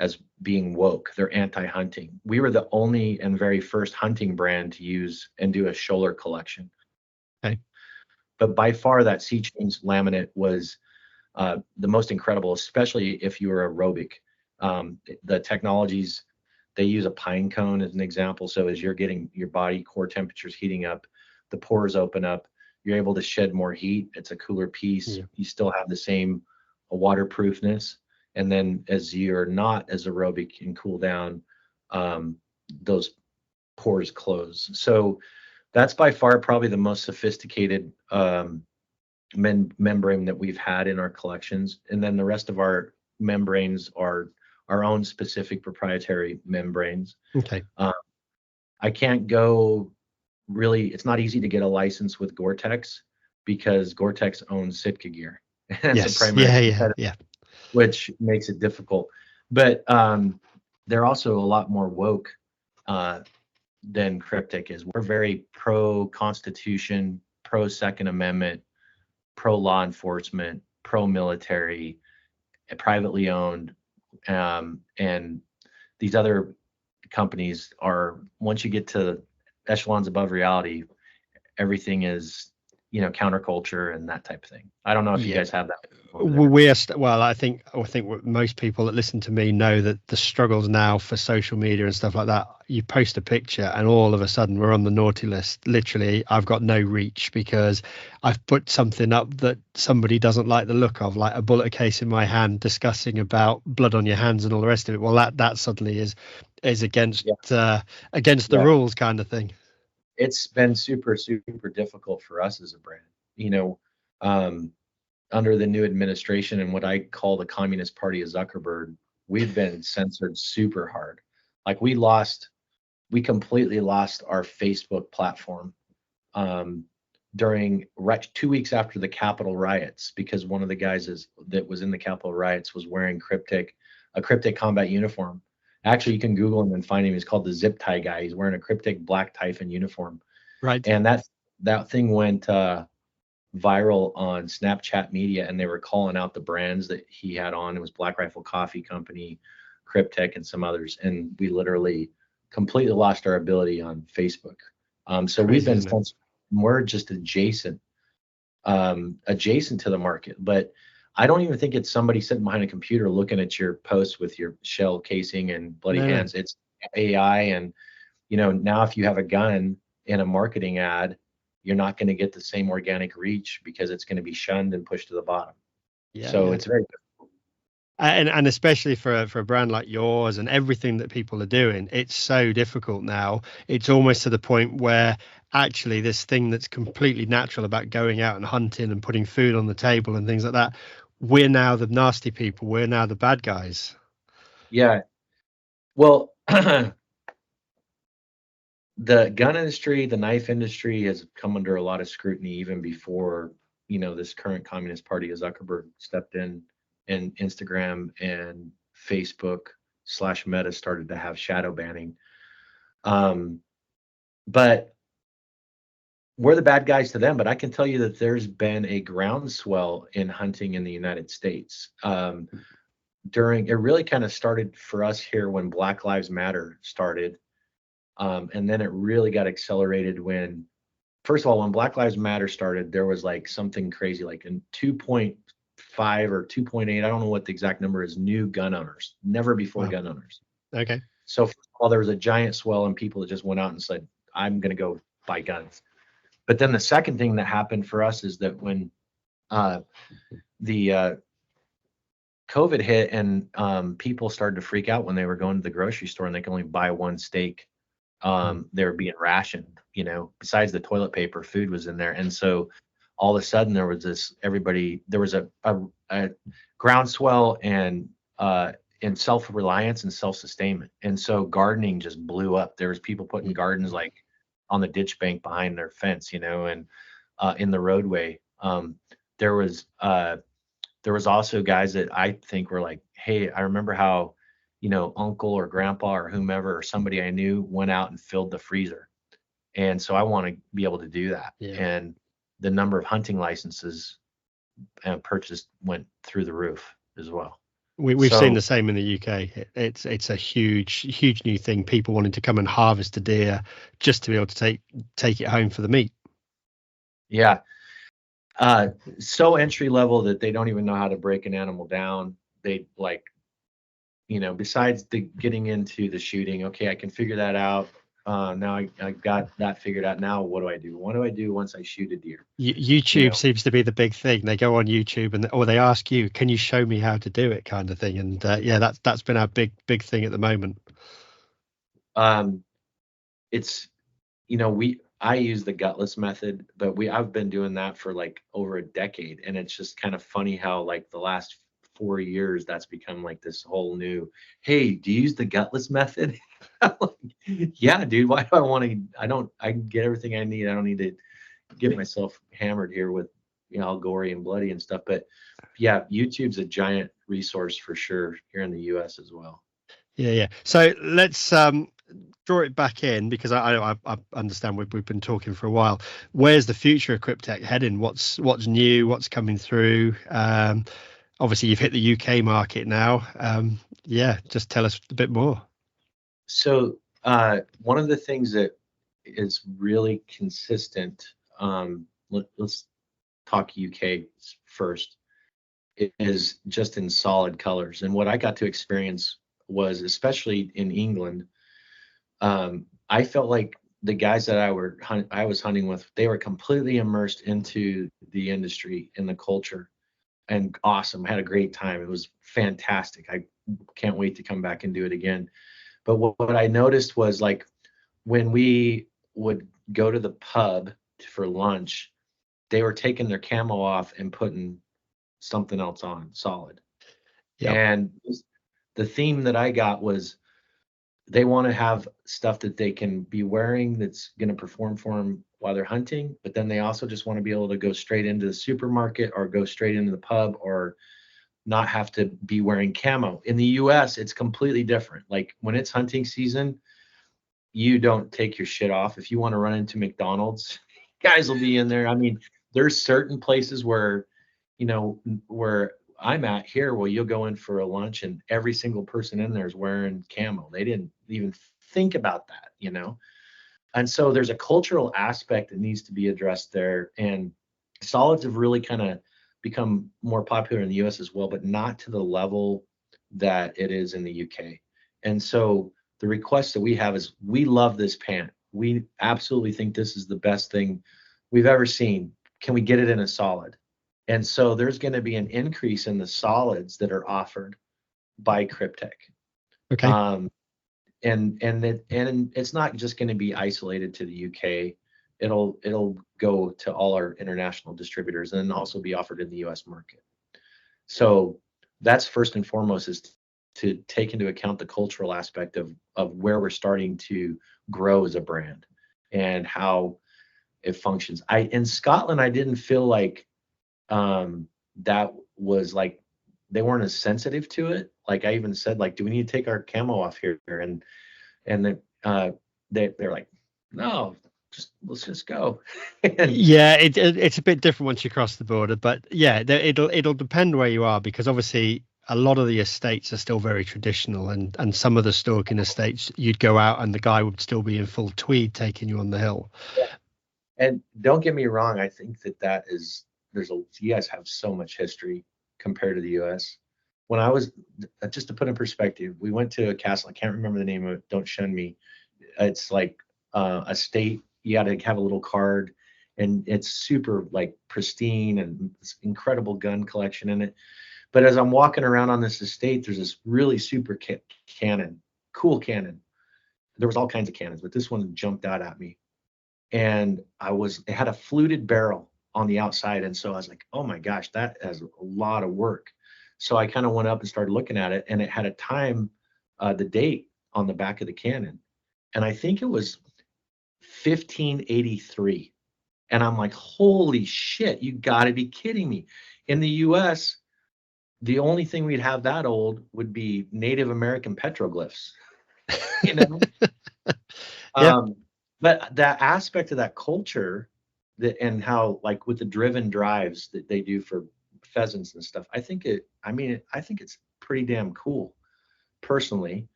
as being woke. They're anti-hunting. We were the only and very first hunting brand to use and do a Scholler collection. Okay. But by far, that Sea Change laminate was the most incredible, especially if you were aerobic. The technologies, they use a pine cone as an example. So as you're getting your body core temperatures heating up, the pores open up, you're able to shed more heat. It's a cooler piece. Yeah. You still have the same waterproofness. And then as you're not as aerobic and cool down, those pores close. So that's by far probably the most sophisticated membrane that we've had in our collections. And then the rest of our membranes are our own specific proprietary membranes. Okay. I can't go really, it's not easy to get a license with Gore-Tex because Gore-Tex owns Sitka gear. It's a Yes. primary Yeah. Yeah. competitor, Yeah. which makes it difficult. But they're also a lot more woke than Kryptek is. We're very pro Constitution, pro Second Amendment, pro law enforcement, pro military, privately owned, and these other companies are, once you get to echelons above reality, everything is counterculture and that type of thing. I don't know if you Yeah. guys have that over there. Well, I think most people that listen to me know that the struggles now for social media and stuff like that, you post a picture and all of a sudden we're on the naughty list. Literally, I've got no reach because I've put something up that somebody doesn't like the look of, like a bullet case in my hand discussing about blood on your hands and all the rest of it. Well, that suddenly is against against the rules, kind of thing. It's been super, super difficult for us as a brand, under the new administration and what I call the Communist Party of Zuckerberg. We've been censored super hard. Like we completely lost our Facebook platform during 2 weeks after the Capitol riots, because one of the guys that was in the Capitol riots was wearing a Kryptek combat uniform. Actually, you can Google him and find him. He's called the Zip Tie Guy. He's wearing a Kryptek Black Typhon uniform. Right. And that thing went viral on Snapchat media, and they were calling out the brands that he had on. It was Black Rifle Coffee Company, Cryptek, and some others. And we literally completely lost our ability on Facebook. So we've been, we're just adjacent to the market. But I don't even think it's somebody sitting behind a computer looking at your posts with your shell casing and bloody hands. It's AI. And, now if you have a gun in a marketing ad, you're not going to get the same organic reach because it's going to be shunned and pushed to the bottom. It's very difficult. And especially for a brand like yours and everything that people are doing, it's so difficult now. It's almost to the point where actually this thing that's completely natural about going out and hunting and putting food on the table and things like that, we're now the nasty people. We're now the bad guys. Yeah. Well, the gun industry, the knife industry has come under a lot of scrutiny even before, this current Communist Party of Zuckerberg stepped in, and Instagram and Facebook / Meta started to have shadow banning. But we're the bad guys to them. But I can tell you that there's been a groundswell in hunting in the United States. It really kind of started for us here when Black Lives Matter started. And then it really got accelerated when Black Lives Matter started, there was like something crazy, like in 2.5 or 2.8, I don't know what the exact number is, new gun owners, never before gun owners. Okay. So first of all, there was a giant swell and people that just went out and said, I'm going to go buy guns. But then the second thing that happened for us is that when the COVID hit and people started to freak out when they were going to the grocery store and they could only buy one steak. They were being rationed, besides the toilet paper, food was in there. And so all of a sudden there was a groundswell and in self-reliance and self-sustainment. And so gardening just blew up. There was people putting gardens like on the ditch bank behind their fence, and in the roadway. There was also guys that I think were like, hey, I remember how uncle or grandpa or whomever or somebody I knew went out and filled the freezer. And so I want to be able to do that. Yeah. And the number of hunting licenses purchased went through the roof as well. We've seen the same in the UK. It's a huge new thing. People wanting to come and harvest a deer just to be able to take it home for the meat. Yeah. So entry level that they don't even know how to break an animal down. They besides getting into the shooting, okay, I can figure that out. Now I got that figured out. Now what do I do? What do I do once I shoot a deer? YouTube seems to be the big thing. They go on YouTube or they ask you, can you show me how to do it, kind of thing. And that's been our big thing at the moment. It's I use the gutless method, but I've been doing that for like over a decade, and it's just kind of funny how like the last 4 years that's become like this whole new, hey, do you use the gutless method? I'm like, yeah, dude, why do I want to? I can get everything I need. I don't need to get myself hammered here with all gory and bloody and stuff. But yeah, YouTube's a giant resource for sure here in the US as well. Yeah. So let's draw it back in, because I understand we've been talking for a while. Where's the future of Kryptek heading? What's new? What's coming through? Obviously, you've hit the UK market now. Just tell us a bit more. So one of the things that is really consistent, let's talk UK first, is just in solid colors. And what I got to experience was, especially in England, I felt like the guys that I was hunting with, they were completely immersed into the industry and the culture, and awesome. I had a great time. It was fantastic. I can't wait to come back and do it again. But what I noticed was, like, when we would go to the pub for lunch, they were taking their camo off and putting something else on solid. Yep. And the theme that I got was, they want to have stuff that they can be wearing that's going to perform for them while they're hunting, but then they also just want to be able to go straight into the supermarket or go straight into the pub, or not have to be wearing camo. In the US, it's completely different. Like, when it's hunting season, you don't take your shit off. If you want to run into McDonald's, guys will be in there. I mean, there's certain places where, where I'm at here, where you'll go in for a lunch and every single person in there is wearing camo. They didn't even think about that. And so there's a cultural aspect that needs to be addressed there. And solids have really kind of become more popular in the US as well, but not to the level that it is in the UK. And so the request that we have is, we love this pant. We absolutely think this is the best thing we've ever seen. Can we get it in a solid? And so there's going to be an increase in the solids that are offered by Cryptek. Okay. And it's not just going to be isolated to the UK. It'll go to all our international distributors, and then also be offered in the US market. So that's first and foremost, is to take into account the cultural aspect of where we're starting to grow as a brand and how it functions. In Scotland, I didn't feel like that was like, they weren't as sensitive to it. Like, I even said, like, do we need to take our camo off here? And they're like, no, let's just go. Yeah, it's a bit different once you cross the border, but yeah, it'll depend where you are, because obviously a lot of the estates are still very traditional, and some of the stalking estates, you'd go out and the guy would still be in full tweed taking you on the hill. Yeah. And don't get me wrong, I think that is, you guys have so much history compared to the US. When I was, just to put in perspective, we went to a castle, I can't remember the name of it, don't shun me. It's like a state, you got to have a little card, and it's super, like, pristine, and it's incredible gun collection in it. But as I'm walking around on this estate, there's this really super cannon, cool cannon. There was all kinds of cannons, but this one jumped out at me. And it had a fluted barrel on the outside. And so I was like, oh my gosh, that has a lot of work. So I kind of went up and started looking at it, and it had a time, the date on the back of the cannon. And I think it was 1583. And I'm like, holy shit, you got to be kidding me. In the US, the only thing we'd have that old would be Native American petroglyphs. Yeah. But that aspect of that culture, and how, like, with the driven drives that they do for pheasants and stuff, I think it's pretty damn cool, personally.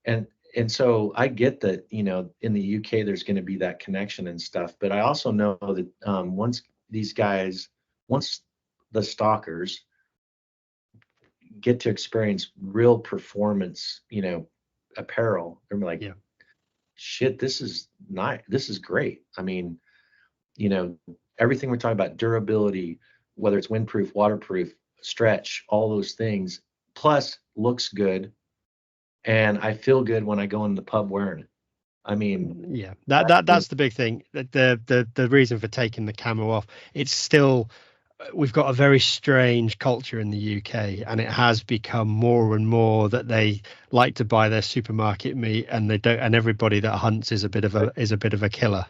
And so I get that, in the UK there's going to be that connection and stuff, but I also know that once the stalkers get to experience real performance, apparel, they're like, Yeah. shit, this is nice. This is great. I mean, everything we're talking about, durability, whether it's windproof, waterproof, stretch, all those things, plus looks good. And I feel good when I go in the pub wearing it. I mean, yeah, that's the big thing. The reason for taking the camo off, it's still, we've got a very strange culture in the UK, and it has become more and more that they like to buy their supermarket meat, and they don't, and everybody that hunts is a bit of a killer.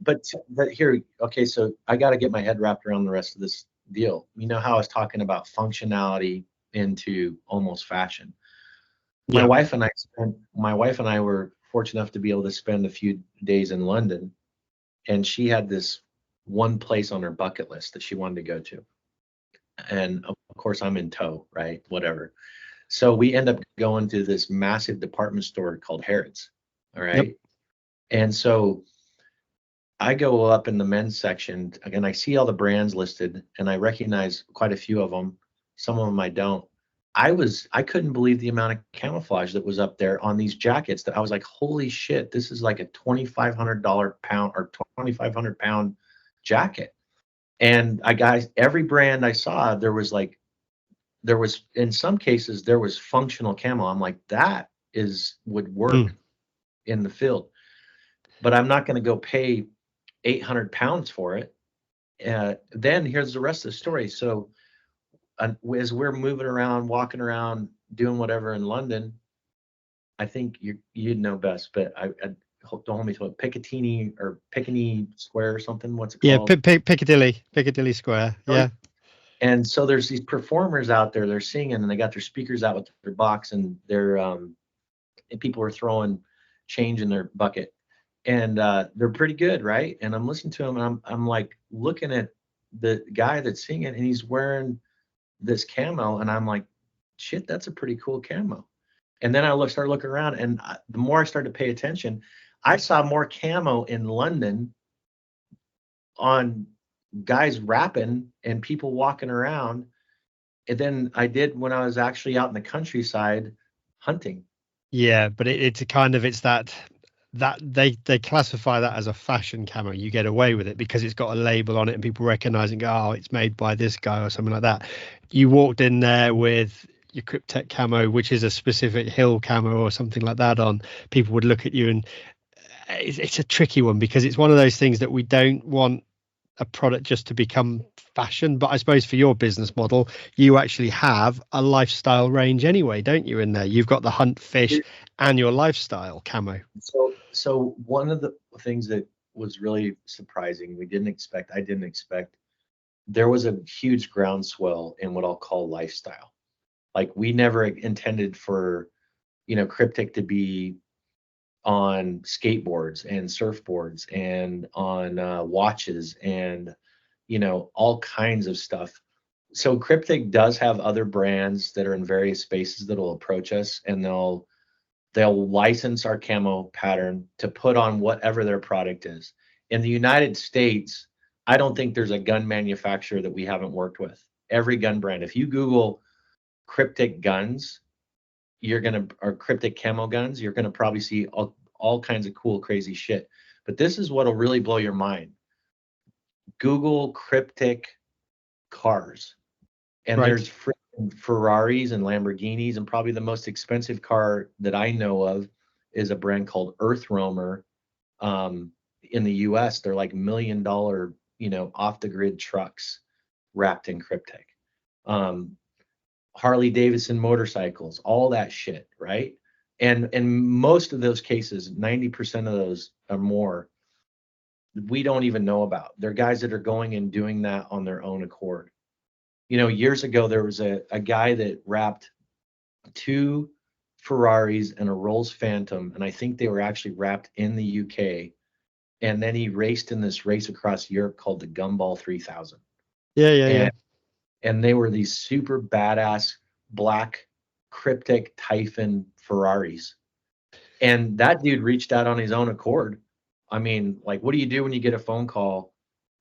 But here, okay, so I got to get my head wrapped around the rest of this deal. You know how I was talking about functionality into almost fashion. Yeah. My wife and I were fortunate enough to be able to spend a few days in London, and she had this one place on her bucket list that she wanted to go to. And of course I'm in tow, right? Whatever. So we end up going to this massive department store called Harrods. All right. Yep. And so I go up in the men's section and I see all the brands listed and I recognize quite a few of them. Some of them I don't. I couldn't believe the amount of camouflage that was up there on these jackets that I was like, holy shit, this is like a $2,500 pound or 2,500 pound jacket. And I got every brand I saw, there was in some cases there was functional camo. I'm like, that would work in the field, but I'm not going to go pay 800 pounds for it. Then here's the rest of the story. So as we're moving around, walking around, doing whatever in London, I think you'd know best, but don't hold me to it. Piccadilly Square or something. What's it Yeah, called? Piccadilly Square. Yeah. And so there's these performers out there. They're singing, and they got their speakers out with their box, and and people are throwing change in their bucket, and they're pretty good, right? And I'm listening to them, and I'm like looking at the guy that's singing, and he's wearing this camo, and I'm like, shit, that's a pretty cool camo. And then started looking around, and the more I started to pay attention, I saw more camo in London on guys rapping and people walking around, and then I did when I was actually out in the countryside hunting. Yeah, but it's a kind of it's that they classify that as a fashion camo. You get away with it because it's got a label on it and people recognize and go, oh, it's made by this guy or something like that. You walked in there with your Cryptek camo, which is a specific hill camo or something like that on, people would look at you, and it's a tricky one because it's one of those things that we don't want a product just to become fashion. But I suppose for your business model, you actually have a lifestyle range anyway, don't you? In there, you've got the hunt, fish, and your lifestyle camo. So one of the things that was really surprising, I didn't expect, there was a huge groundswell in what I'll call lifestyle. Like we never intended for, Kryptek to be on skateboards and surfboards and on watches and all kinds of stuff. So Kryptek does have other brands that are in various spaces that will approach us, and they'll license our camo pattern to put on whatever their product is. In the United States, I don't think there's a gun manufacturer that we haven't worked with. Every gun brand, if you Google Kryptek guns, or Kryptek camo guns, you're gonna probably see all kinds of cool, crazy shit. But this is what'll really blow your mind. Google Kryptek cars, and Right. there's Ferraris and Lamborghinis, and probably the most expensive car that I know of is a brand called Earth Roamer. In the US, they're like $1 million, off the grid trucks wrapped in Kryptek. Harley Davidson motorcycles, all that shit, right? And in most of those cases, 90% of those or more, we don't even know about. They're guys that are going and doing that on their own accord. Years ago, there was a guy that wrapped 2 Ferraris and a Rolls Phantom, and I think they were actually wrapped in the UK. And then he raced in this race across Europe called the Gumball 3000. Yeah. And they were these super badass black Kryptek Typhon Ferraris. And that dude reached out on his own accord. I mean, like, what do you do when you get a phone call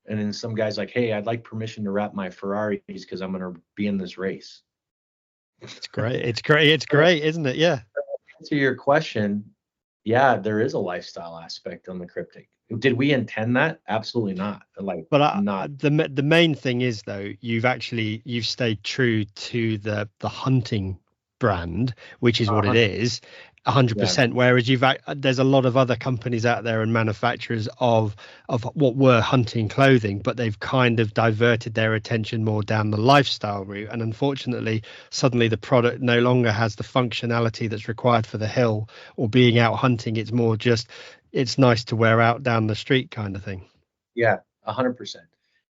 and then some guy's like, hey, I'd like permission to wrap my Ferraris because I'm going to be in this race? It's great, isn't it? Yeah. To answer your question, yeah, there is a lifestyle aspect on the Kryptek. Did we intend that? Absolutely not. Not. The main thing is though, you've stayed true to the hunting brand, which is what it is, 100%. Whereas there's a lot of other companies out there and manufacturers of what were hunting clothing, but they've kind of diverted their attention more down the lifestyle route, and unfortunately suddenly the product no longer has the functionality that's required for the hill or being out hunting. It's more just, it's nice to wear out down the street kind of thing. Yeah, 100%.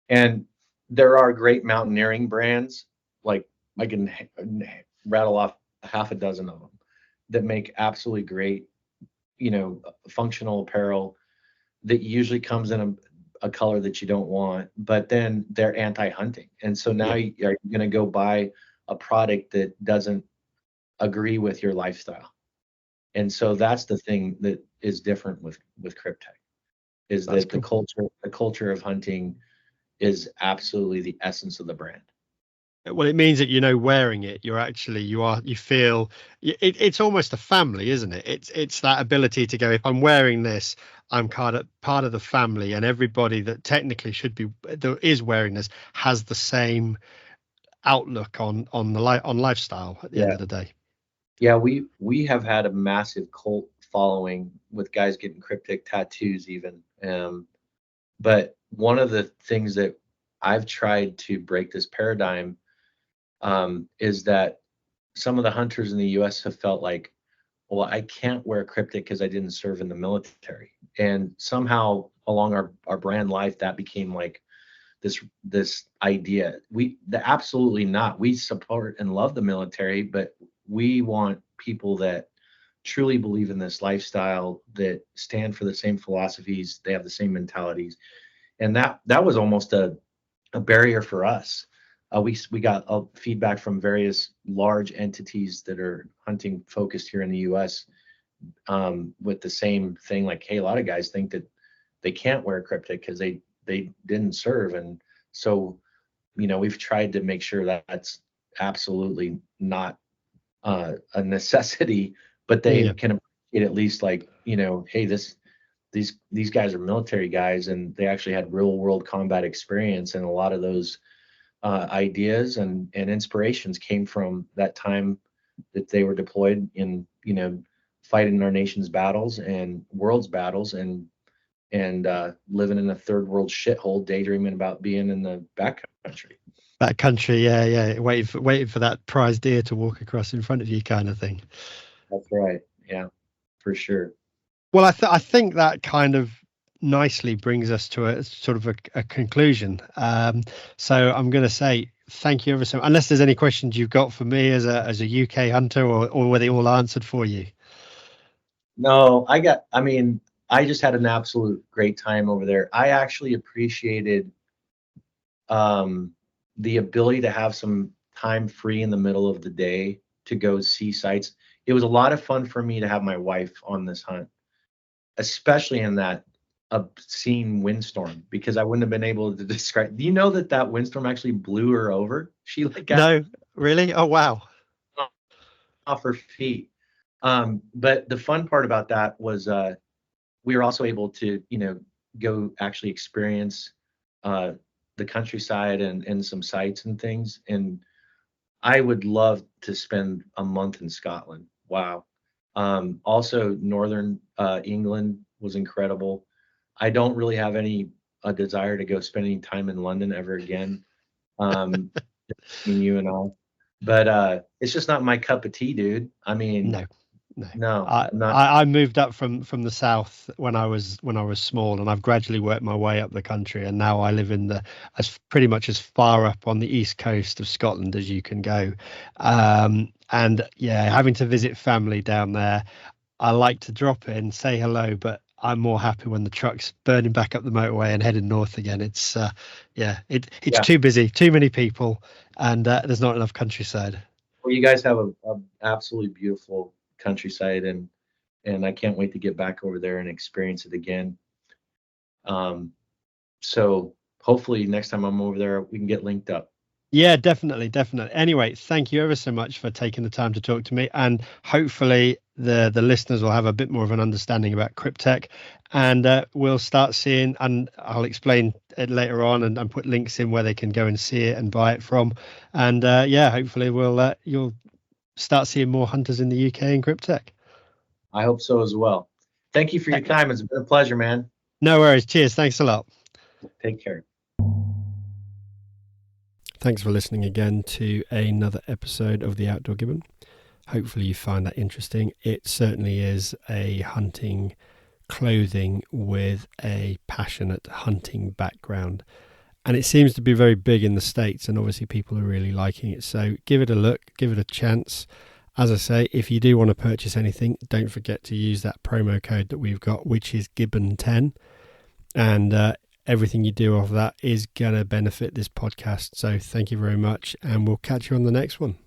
And there are great mountaineering brands, like I can rattle off half a dozen of them that make absolutely great, functional apparel that usually comes in a color that you don't want, but then they're anti-hunting. And so now you're going to go buy a product that doesn't agree with your lifestyle. And so that's the thing that is different with Kryptek. is That's that cool. the culture of hunting is absolutely the essence of the brand. Well, it means that, wearing it, you feel it's almost a family, isn't it? It's that ability to go, if I'm wearing this, I'm part of the family, and everybody that technically should be, that is wearing this, has the same outlook on lifestyle at the end Yeah. of the day. Yeah, we have had a massive cult following with guys getting cryptic tattoos even. But one of the things that I've tried to break this paradigm is that some of the hunters in the US have felt like, well, I can't wear cryptic because I didn't serve in the military. And somehow along our brand life, that became like this idea. Absolutely not. We support and love the military, but we want people that truly believe in this lifestyle, that stand for the same philosophies, they have the same mentalities. And that was almost a barrier for us. We got feedback from various large entities that are hunting focused here in the U.S. With the same thing, like, hey, a lot of guys think that they can't wear cryptic because they didn't serve, and so we've tried to make sure that that's absolutely not a necessity, but they Yeah. can appreciate at least, like, hey, these guys are military guys, and they actually had real world combat experience, and a lot of those ideas and inspirations came from that time that they were deployed in, fighting our nation's battles and world's battles, and living in a third world shithole, daydreaming about being in the backcountry. Backcountry, yeah, waiting for that prize deer to walk across in front of you, kind of thing. That's right. Yeah, for sure. Well, I think that kind of nicely brings us to a sort of a conclusion. So I'm going to say thank you ever so much. Unless there's any questions you've got for me as a UK hunter, or were they all answered for you? No, I mean, I just had an absolute great time over there. I actually appreciated um, the ability to have some time free in the middle of the day to go see sites. It was a lot of fun for me to have my wife on this hunt, especially in that obscene windstorm, because I wouldn't have been able to describe. Do you know that windstorm actually blew her over? She like got No, really? Oh, wow. off her feet. But the fun part about that was we were also able to, go actually experience uh, the countryside and some sites and things. And I would love to spend a month in Scotland. Wow. Also, northern England was incredible. I don't really have any a desire to go spend any time in London ever again. Um, between you and I, but it's just not my cup of tea, dude. I mean, No, no. no, I, I'm not. I I moved up from the south when I was small, and I've gradually worked my way up the country, and now I live in as pretty much as far up on the east coast of Scotland as you can go. And yeah, having to visit family down there, I like to drop in, say hello, but I'm more happy when the truck's burning back up the motorway and heading north again. It's Yeah. too busy, too many people, and there's not enough countryside. Well, you guys have a absolutely beautiful countryside, and I can't wait to get back over there and experience it again. Um, so hopefully next time I'm over there, we can get linked up. Yeah, definitely, definitely. Anyway, thank you ever so much for taking the time to talk to me, and hopefully the listeners will have a bit more of an understanding about Kryptek, and we'll start seeing, and I'll explain it later on, and put links in where they can go and see it and buy it from, and yeah, hopefully you'll start seeing more hunters in the UK in Kryptek. I hope so as well. Thank you for your time. It's been a pleasure, man. No worries. Cheers. Thanks a lot. Take care. Thanks for listening again to another episode of The Outdoor Gibbon. Hopefully you find that interesting. It certainly is a hunting clothing with a passionate hunting background. And it seems to be very big in the States, and obviously people are really liking it. So give it a look, give it a chance. As I say, if you do want to purchase anything, don't forget to use that promo code that we've got, which is Gibbon10. And everything you do off that is going to benefit this podcast. So thank you very much, and we'll catch you on the next one.